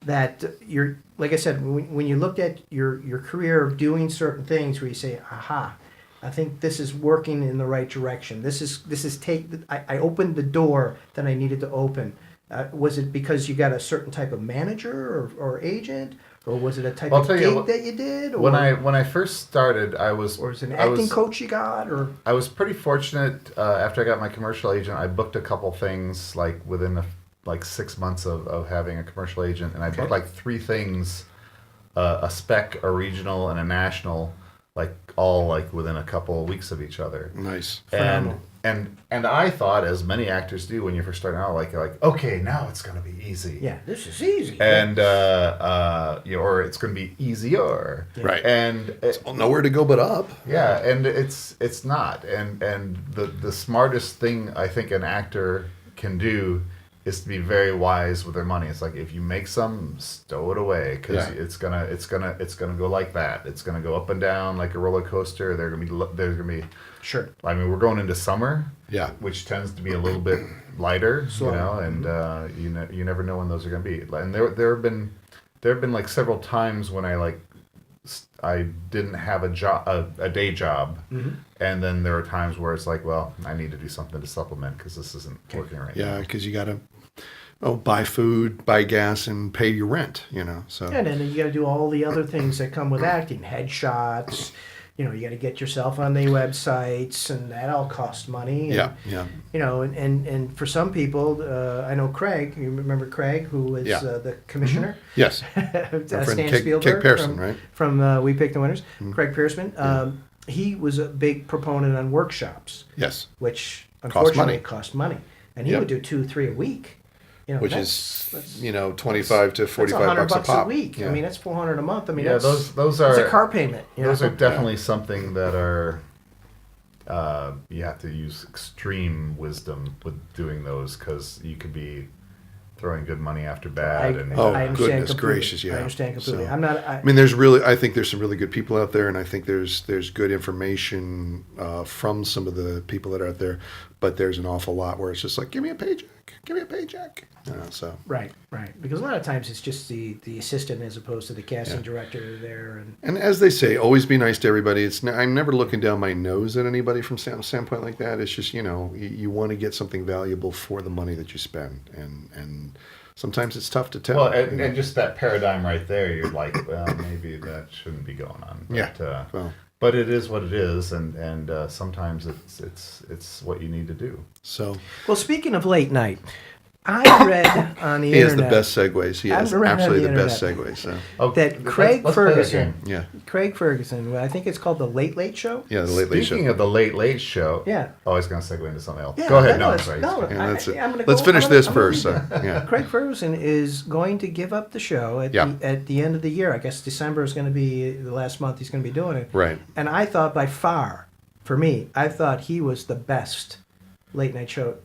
that you're, like I said, when you looked at your career of doing certain things, where you say, "Aha, I think this is working in the right direction. This is I opened the door that I needed to open." Was it because you got a certain type of manager or agent, or was it a type I'll of tell you gig what- that you did, or when I first started, I was or is it an I was- acting coach you got, or I was pretty fortunate. After I got my commercial agent, I booked a couple things like within like 6 months of having a commercial agent, and I booked like 3 things, a spec, a regional, and a national, like all like within a couple of weeks of each other. Nice. Phenomenal. And I thought, as many actors do when you're first starting out, like okay, now it's gonna be easy. yeah, this is easy. And or it's gonna be easier. Right. And Well, nowhere to go but up. yeah, and it's not. And the smartest thing I think an actor can do is to be very wise with their money. It's like, if you make some, stow it away, because Yeah. it's gonna go like that. It's gonna go up and down like a roller coaster. There's gonna be. Sure. I mean, we're going into summer, Yeah. which tends to be a little bit lighter, Slower. and you never know when those are going to be. And there have been like several times when I didn't have a day job, and then there are times where it's like, well, I need to do something to supplement because this isn't working right Yeah, now. because you got to buy food, buy gas, and pay your rent. So And then you got to do all the other things that come with acting, headshots. You got to get yourself on the websites, and that all costs money. And, yeah. And for some people, I know Craig. You remember Craig, who was Yeah. the commissioner? Yes. Stan Our friend Spielberg Keg Pearson, from, right? from We Pick the Winners. Craig Pierceman. He was a big proponent on workshops, Yes. which money. unfortunately cost money. And he Yep. would do 2-3 a week. Which that's- is 25 to 45 $100 bucks a pop. a week. Yeah. I mean, that's $400 a month. I mean, Yeah, that's those are it's a car payment. those are definitely something that are you have to use extreme wisdom with doing those, because you could be throwing good money after bad. And Oh, I understand goodness completely. gracious, yeah. I understand completely. So- I'm not. I mean, I think there's some really good people out there, and I think there's good information from some of the people that are out there, but there's an awful lot where it's just like, give me a paycheck. So Right. Because a lot of times it's just the assistant as opposed to the casting director there, and as they say, always be nice to everybody. I'm never looking down my nose at anybody from standpoint like that. It's just you want to get something valuable for the money that you spend, and sometimes it's tough to tell. well, and just that paradigm right there, you're like, well, maybe that shouldn't be going on. But, Yeah, well. but it is what it is, and sometimes it's what you need to do. So Well, speaking of late night, I read on the he has internet. the best segues. He has I've read on absolutely the the best internet. segues. So. Oh, That Craig let's play that Ferguson. game. Yeah, Craig Ferguson. I think it's called the Late Late Show. yeah, the Late Late Speaking Show. of the Late Late Show, Yeah. Oh, I was going to segue into something else. Yeah, Go ahead. no, No, it's- sorry. no, Yeah, that's it. I'm gonna Let's go- finish I'm gonna- this I'm gonna first. leave So, yeah. Craig Ferguson is going to give up the show at the end of the year. I guess December is going to be the last month he's going to be doing it. Right. And I thought by far, for me, I thought he was the best late night show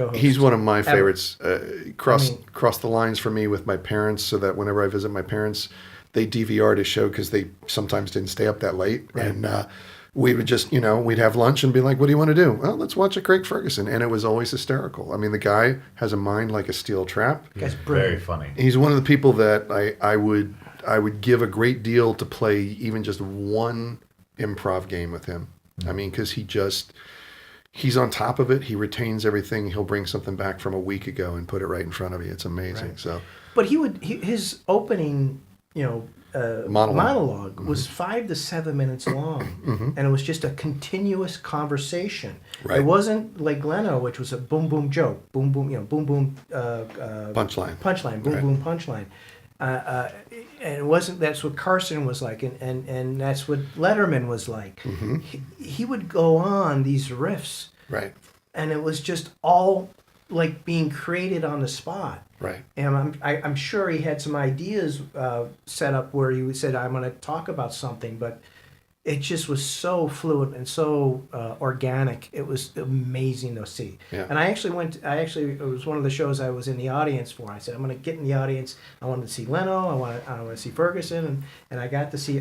host. He's one of my ever. favorites. Cross I mean- the lines for me with my parents, so that whenever I visit my parents, they DVR'd his show because they sometimes didn't stay up that late, and we would just we'd have lunch and be like, "What do you want to do?" Well, let's watch a Craig Ferguson, and it was always hysterical. I mean, the guy has a mind like a steel trap. Guy's Very brilliant. funny. He's one of the people that I would give a great deal to play even just one improv game with him. I mean, because he's on top of it. He retains everything. He'll bring something back from a week ago and put it right in front of you. It's amazing. Right. So But his opening, monologue was 5 to 7 minutes long, and it was just a continuous conversation. Right. It wasn't like Leno, which was a boom boom joke, boom boom, boom boom punchline. boom Right. boom punchline. And it wasn't. That's what Carson was like, and that's what Letterman was like. He would go on these riffs, Right. and it was just all like being created on the spot. Right. And I'm sure he had some ideas set up where he said, I'm going to talk about something, but it just was so fluid and so organic. It was amazing to see. Yeah. And it was one of the shows I was in the audience for. I said, I'm going to get in the audience. I wanted to see Leno. I want to see Ferguson. And I got to see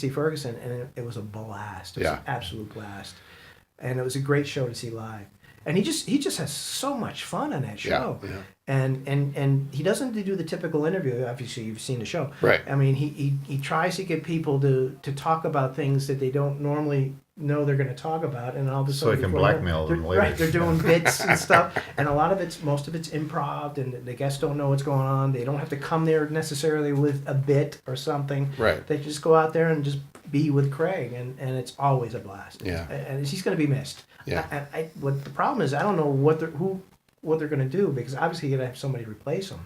Ferguson, and it was a blast. It was an absolute blast. And it was a great show to see live. And he just has so much fun on that show. Yeah. And he doesn't do the typical interview. Obviously, you've seen the show. Right. I mean, he tries to get people to talk about things that they don't normally know they're going to talk about, and all of a sudden, So he can blackmail them later. Right, they're doing bits and stuff, and most of it's improv, and the guests don't know what's going on. They don't have to come there necessarily with a bit or something. Right. They just go out there and just be with Craig, and it's always a blast. Yeah. And he's going to be missed. Yeah. What the problem is, I don't know what they're going to do, because obviously you're going to have somebody replace him.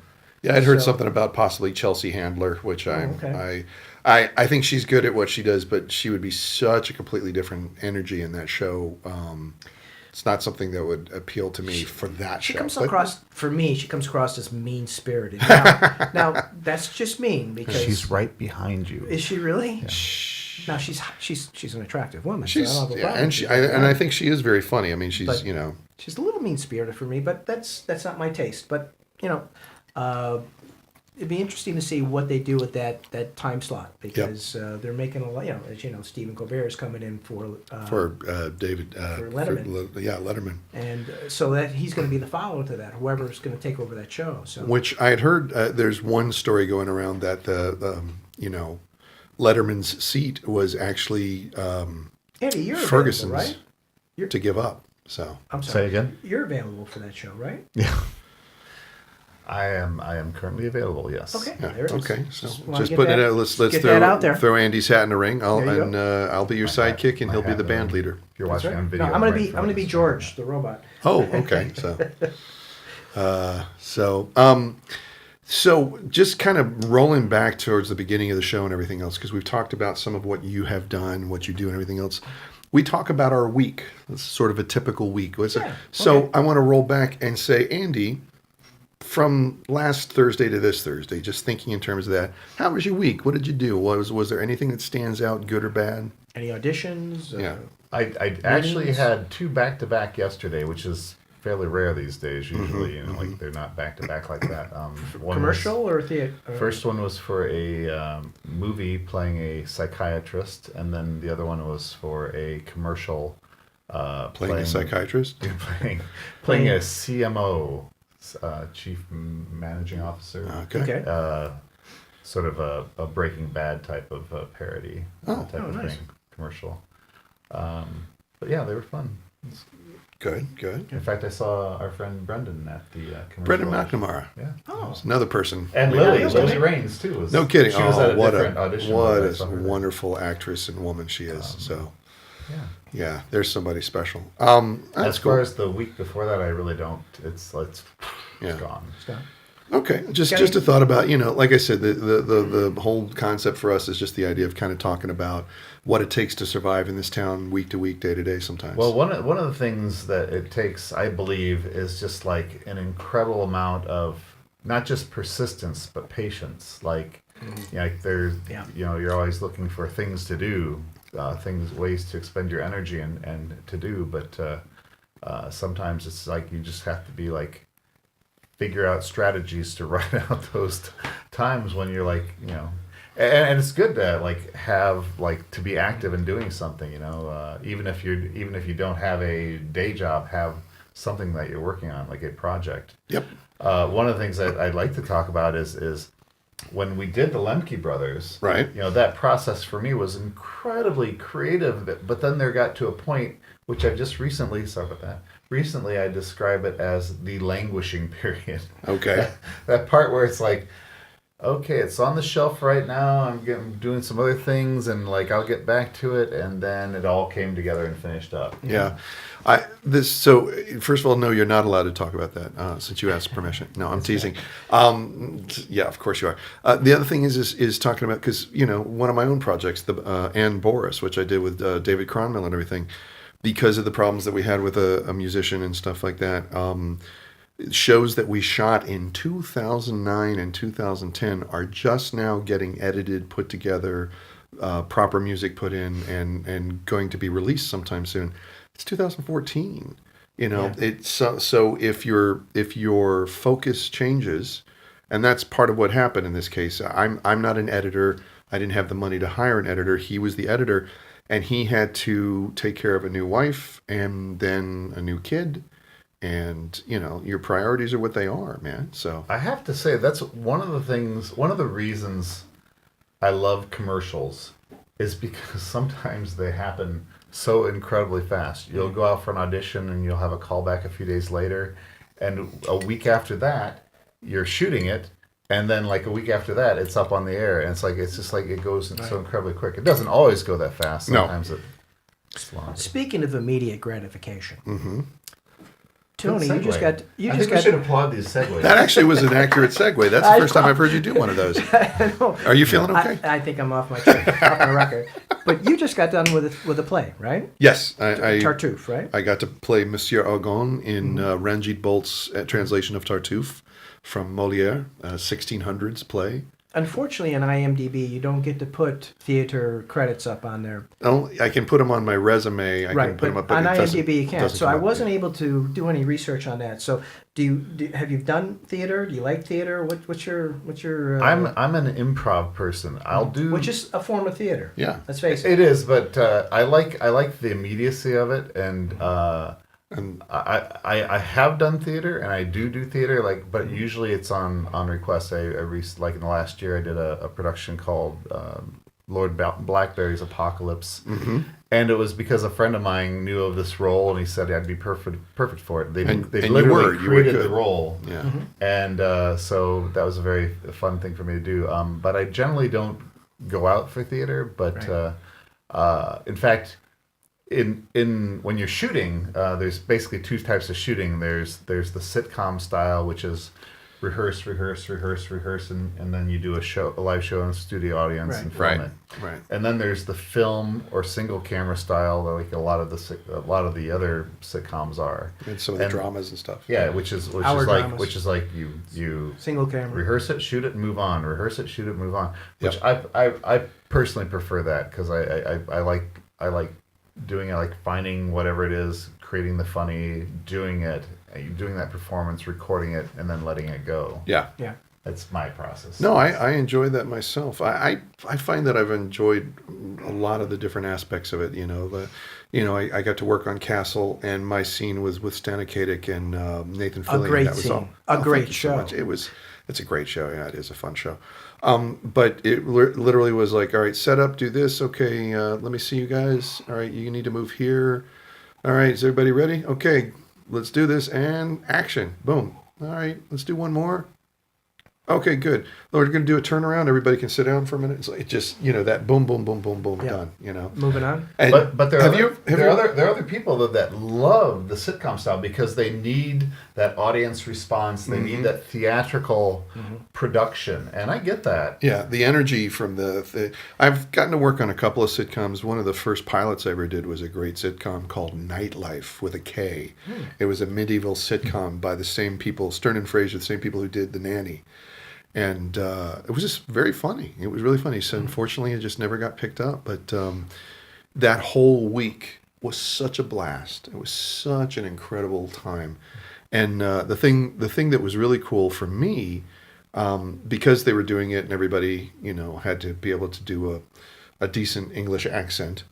Yeah, I'd heard So- something about possibly Chelsea Handler, which okay. I think she's good at what she does, but she would be such a completely different energy in that show. It's not something that would appeal to me for that She show. comes But- across as mean-spirited. Now that's just mean, because She's right behind you. Is she really? Now she's an attractive woman. She's so I don't have a yeah, problem and with she that. and I think she is very funny. I mean, she's But- she's a little mean-spirited for me, but that's not my taste. But it'd be interesting to see what they do with that time slot, because they're making a lot. As you know, Stephen Colbert is coming in for David for Letterman. Letterman. And so that he's going to be the follow to that. Whoever's going to take over that show. So Which I had heard. There's one story going around that Letterman's seat was actually Andy, you're Ferguson's available, right? to give up. So I'm Say sorry. again? You're available for that show, right? Yeah. I am currently available. Yes. Okay. yeah, There it is. okay. So wanna just get putting it that- out. Let's get throw that out there. throw Andy's hat in the ring. There you go. I'll be your sidekick, and I he'll be have the it band on- leader. If you're That's watching right. on video, No, I'm gonna right be in front of be us. George, the robot. Oh, okay. So just kind of rolling back towards the beginning of the show and everything else, because we've talked about some of what you have done, what you do, and everything else. We talk about our week. It's sort of a typical week. So okay. I want to roll back and say, Andy, from last Thursday to this Thursday, just thinking in terms of that, how was your week? What did you do? Was there anything that stands out, good or bad? Any auditions? Yeah. I actually Meetings? had 2 back-to-back yesterday, which is fairly rare these days. Usually, Mm-hmm, like they're not back-to-back like that. One Commercial or theater? First one was for a movie playing a psychiatrist, and then the other one was for a commercial Playing a psychiatrist? playing a CMO, Chief Managing Officer. Okay. Sort of a Breaking Bad type of parody type of nice. thing, commercial. But yeah, they were fun. Good. In fact, I saw our friend Brendan at the commercial. Brendan audition. McNamara. Yeah. Oh. Another person. And we- Lily Raines too. Was, No kidding. She was at a what different audition. what but I a saw her there. wonderful actress and woman she is. So Yeah. yeah, there's somebody special. As That's far cool. as the week before that, I really don't. It's Yeah. gone. Okay, just a thought about, like I said, the whole concept for us is just the idea of kind of talking about what it takes to survive in this town week to week, day to day sometimes. Well, one of the things that it takes, I believe, is just like an incredible amount of not just persistence but patience. Like, like there's, Yeah. you're always looking for things to do, ways to expend your energy and to do. But sometimes it's like you just have to be like figure out strategies to ride out those times when you're like, and it's good to like have like to be active in doing something, even if you don't have a day job, have something that you're working on, like a project. Yep. One of the things that I'd like to talk about is when we did the Lemke Brothers, Right. That process for me was incredibly creative, but then there got to a point which I've just recently, sorry about that, recently I describe it as the languishing period. Okay. That part where it's like, okay, it's on the shelf right now, I'm doing some other things, and like I'll get back to it, and then it all came together and finished up. Yeah. So first of all, no, you're not allowed to talk about that since you asked permission. No, I'm teasing. Yeah, of course you are. The other thing is talking about, because, one of my own projects, the Ann Boris, which I did with David Cronmill and everything, because of the problems that we had with a musician and stuff like that. shows that we shot in 2009 and 2010 are just now getting edited, put together, proper music put in, and going to be released sometime soon. It's 2014. It's so if your focus changes, and that's part of what happened in this case. I'm not an editor. I didn't have the money to hire an editor. He was the editor, and he had to take care of a new wife and then a new kid. And, your priorities are what they are, man. So I have to say, that's one of the reasons I love commercials is because sometimes they happen so incredibly fast. You'll go out for an audition and you'll have a callback a few days later. And a week after that, you're shooting it. And then like a week after that, it's up on the air. And it's just like it goes so incredibly quick. It doesn't always go that fast. Sometimes it's longer. Speaking of immediate gratification. Mm-hmm. Tony, you just got. I think we should applaud these segues. That actually was an accurate segue. That's the first time I've heard you do one of those. Are you feeling okay? I think I'm off my record. But you just got done with a play, right? Yes, Tartuffe, right? I got to play Monsieur Argon in Ranjit Bolt's translation of Tartuffe from Molière, 1600s play. Unfortunately, on IMDb, you don't get to put theater credits up on there. Oh, I can put them on my resume. I can put them up, on IMDb you can't. So I wasn't able to do any research on that. So have you done theater? Do you like theater? What's your? I'm an improv person. I'll do, which is a form of theater. Yeah, let's face it. It is, but I like the immediacy of it, and I have done theater, and I do theater, but usually it's on request. Like in the last year, I did a production called Lord Blackberry's Apocalypse, and it was because a friend of mine knew of this role, and he said I'd be perfect for it. They literally created the role, and so that was a very fun thing for me to do. But I generally don't go out for theater, but in fact. When you're shooting, there's basically two types of shooting. There's the sitcom style, which is rehearse, and then you do a live show in a studio audience and film it. Right. And then there's the film or single camera style, like a lot of the other sitcoms are. And some of the dramas and stuff. Yeah, which is like you single camera, rehearse it, shoot it, move on. Rehearse it, shoot it, move on. Which I personally prefer that because I like doing it, like finding whatever it is, creating the funny, doing that performance, recording it, and then letting it go. Yeah. That's my process. No, I enjoy that myself. I find that I've enjoyed a lot of the different aspects of it. I got to work on Castle, and my scene was with Stana Katic and Nathan Fillion. A great that was scene. A great show. So it's a great show. Yeah, it is a fun show. But it literally was like, all right, set up, do this. Okay, let me see you guys. All right, you need to move here. All right, is everybody ready? Okay, let's do this, and action. Boom. All right, let's do one more. Okay, good. We're going to do a turnaround. Everybody can sit down for a minute. It's like just, that boom, boom, boom, boom, boom, done, Moving on. And but there are other people that love the sitcom style because they need that audience response. They need that theatrical production. And I get that. Yeah, the energy from I've gotten to work on a couple of sitcoms. One of the first pilots I ever did was a great sitcom called Nightlife with a K. It was a medieval sitcom by the same people, Stern and Fraser, the same people who did The Nanny. And it was just very funny. It was really funny. So unfortunately, it just never got picked up. But that whole week was such a blast. It was such an incredible time. And the thing that was really cool for me, because they were doing it and everybody, had to be able to do a decent English accent,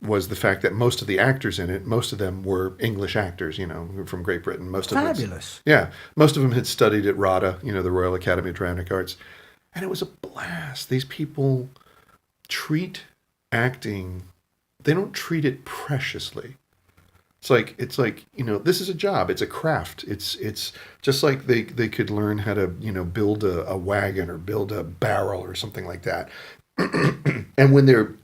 was the fact that most of the actors in it, most of them were English actors, from Great Britain. Most of them, fabulous. Most of them had studied at RADA, the Royal Academy of Dramatic Arts, and it was a blast. These people treat acting; they don't treat it preciously. It's like this is a job. It's a craft. It's just like they could learn how to build a wagon or build a barrel or something like that. And when they're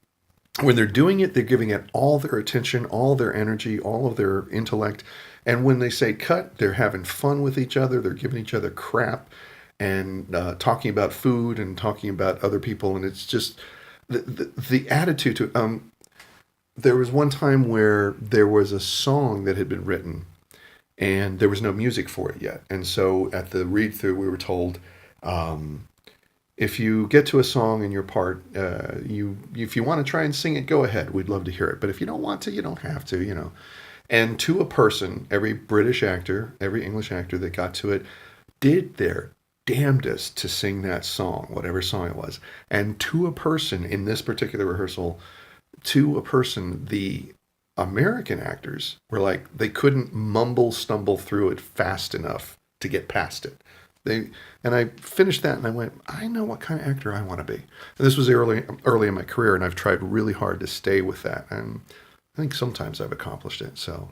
doing it, they're giving it all their attention, all their energy, all of their intellect. And when they say cut, they're having fun with each other. They're giving each other crap and talking about food and talking about other people. And it's just the attitude to there was one time where there was a song that had been written. and there was no music for it yet. And so at the read through, we were told, if you get to a song in your part, if you want to try and sing it, go ahead. We'd love to hear it. But if you don't want to, you don't have to, you know. And to a person, every British actor, every English actor that got to it did their damnedest to sing that song, whatever song it was. And to a person in this particular rehearsal, the American actors were like, they couldn't stumble through it fast enough to get past it. And I finished that and I went, I know what kind of actor I want to be. And this was early in my career, and I've tried really hard to stay with that. And I think sometimes I've accomplished it. So,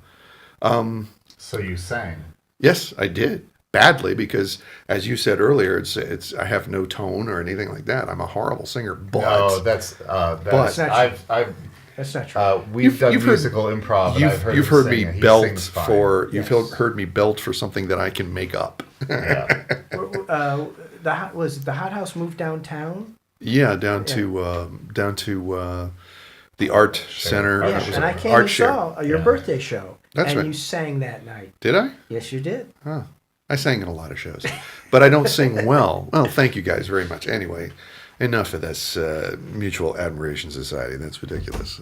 So you sang. yes, I did badly because, as you said earlier, it's I have no tone or anything like that. I'm a horrible singer. But No, that's That's not I've That's not true. we've done you've heard- musical improv. And I've heard you've him heard sing, me and he belt sings fine. for Yes. heard me belt for something that I can make up. Yeah. Was the Hot House moved downtown? Yeah, down to the art center. Yeah, It was and a I came art and share. saw your birthday show. That's and right. you sang that night. Did I? Yes, you did. Huh. I sang in a lot of shows, but I don't sing well. Well, thank you guys very much. Anyway, enough of this Mutual Admiration Society. That's ridiculous.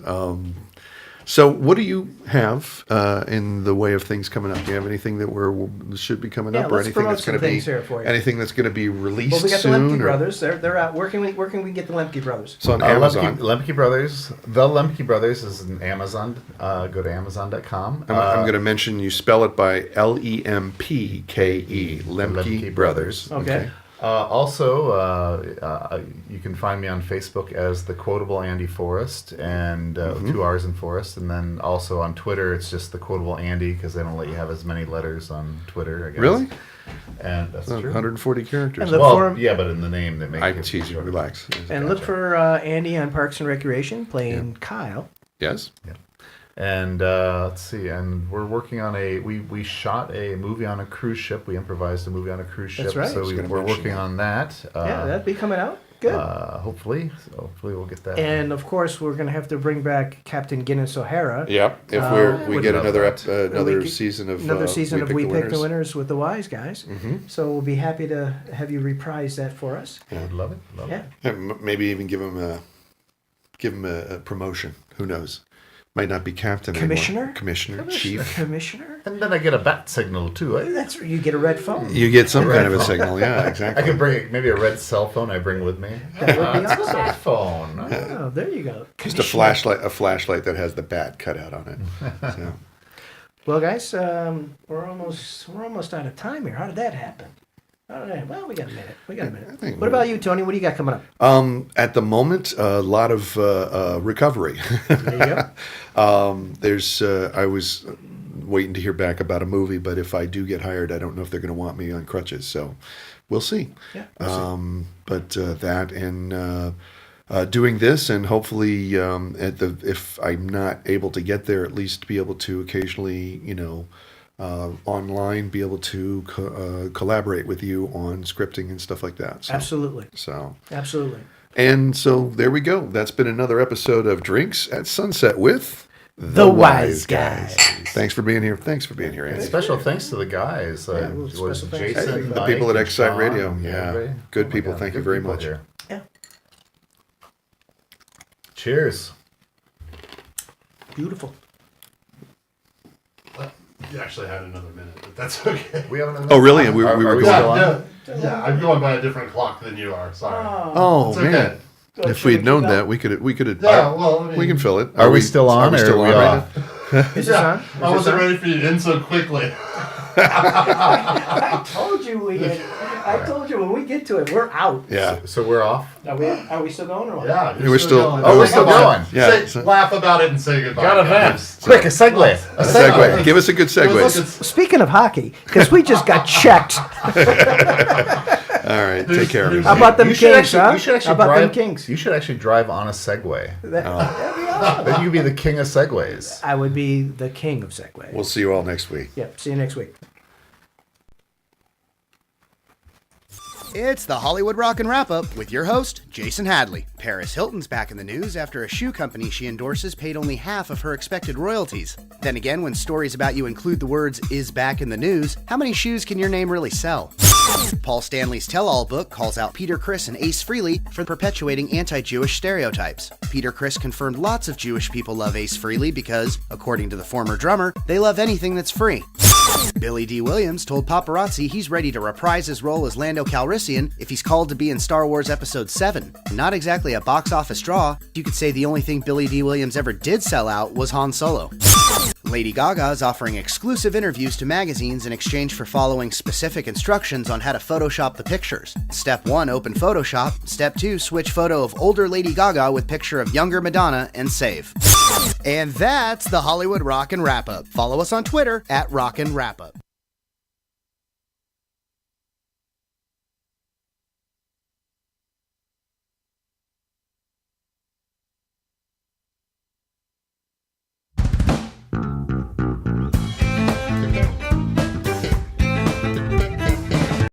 So what do you have in the way of things coming up? Do you have anything that should be coming Yeah, up, or let's anything promote that's going to some be things here for you. anything that's going to be released Well, we got the soon? Lemke or- brothers. They're out. Where can we get the Lemke brothers? It's on Amazon. Lemke Brothers. The Lemke Brothers is in Amazon. Go to Amazon.com. I'm going to mention you spell it by Lemke, Lemke Brothers. Okay. Also, you can find me on Facebook as the Quotable Andy Forrest, and 2 R's in Forrest, and then also on Twitter it's just the Quotable Andy because they don't let you have as many letters on Twitter. I guess. Really? And that's true. 140 characters. And look Well, for him. yeah, but in the name they make I it tease you. shorter. Relax. And look for Andy on Parks and Recreation playing Kyle. Yes. And let's see, and we're working on we shot a movie on a cruise ship. We improvised a movie on a cruise ship. That's right. So I was gonna we're mention working that. on that. Yeah, that'd be coming out. Good. Hopefully. So hopefully we'll get that. And of course, we're going to have to bring back Captain Guinness O'Hara. Yep. If we would get love another that. another season of We Pick the Winners. Winners with the Wise Guys. So we'll be happy to have you reprise that for us. I would love it. Love Yeah. Yeah, maybe even give him a promotion. Who knows? Might not be captain Commissioner? anymore. Commissioner, chief. Commissioner? it. And then I get a bat signal too. That's where you get a red phone. You get some kind of a signal. Yeah, I exactly. can bring maybe a red cell phone I bring with me. That would be It's a awesome. bat phone. Oh, there you go. Just a flashlight that has the bat cut out on it. So. Well, guys, we're almost out of time here. How did that happen? Well, we got a minute. I think What about you, Tony? What do you got coming up? At the moment, a lot of recovery. There you go. I was waiting to hear back about a movie, but if I do get hired, I don't know if they're going to want me on crutches. So we'll see. Yeah, we'll see. But that and doing this, and hopefully, if I'm not able to get there, at least be able to occasionally, online, be able to collaborate with you on scripting and stuff like that. So, Absolutely. Absolutely. And so there we go. That's been another episode of Drinks at Sunset with The Wise Guys. Thanks for being here. Thanks for being here, Andy. Special thanks to the guys. well, Was special thanks. Jason, The Mike, people at and Excite Sean, Radio. and Yeah. everybody. Good Oh my people. God, Thank you good very people much. here. Yeah. Cheers. Beautiful. You actually had another minute, but that's okay. We haven't. Oh, really? We were we going. still on? Yeah, I'm going by a different clock than you are. Sorry. Oh It's man! okay. If we had known that, we could have. Yeah, well, I mean, We can fill it. Are we still on, or still are we right off? now? Is this Yeah, on? I wasn't ready for you to end so quickly. I told you I told you when we get to it, we're out. Yeah. So we're off. Are we still going or what? Yeah, We're still- going. oh, we're still Come on. going. Yeah, Say, so- laugh about it and say goodbye. Got a guys. Quick, a segue. A segue. Give us a good segue. Speaking of hockey, because we just got checked. All right. Take care, Who's- How everybody. about them You should Kings, actually, huh? you should actually How about drive. them Kings? You should actually drive on a Segway. That'd be awesome. Then you be the king of Segways. I would be the king of Segway. We'll see you all next week. Yep. See you next week. It's the Hollywood Rockin' Wrap-Up with your host, Jason Hadley. Paris Hilton's back in the news after a shoe company she endorses paid only half of her expected royalties. Then again, when stories about you include the words, is back in the news, how many shoes can your name really sell? Paul Stanley's tell-all book calls out Peter Criss and Ace Frehley for perpetuating anti-Jewish stereotypes. Peter Criss confirmed lots of Jewish people love Ace Frehley because, according to the former drummer, they love anything that's free. Billy D. Williams told paparazzi he's ready to reprise his role as Lando Calrissian if he's called to be in Star Wars Episode 7. Not exactly a box office draw. You could say the only thing Billy D. Williams ever did sell out was Han Solo. Lady Gaga is offering exclusive interviews to magazines in exchange for following specific instructions on how to Photoshop the pictures. Step 1, open Photoshop. Step 2, switch photo of older Lady Gaga with picture of younger Madonna and save. And that's the Hollywood Rockin' Wrap-Up. Follow us on Twitter at Rockin' Wrap-Up.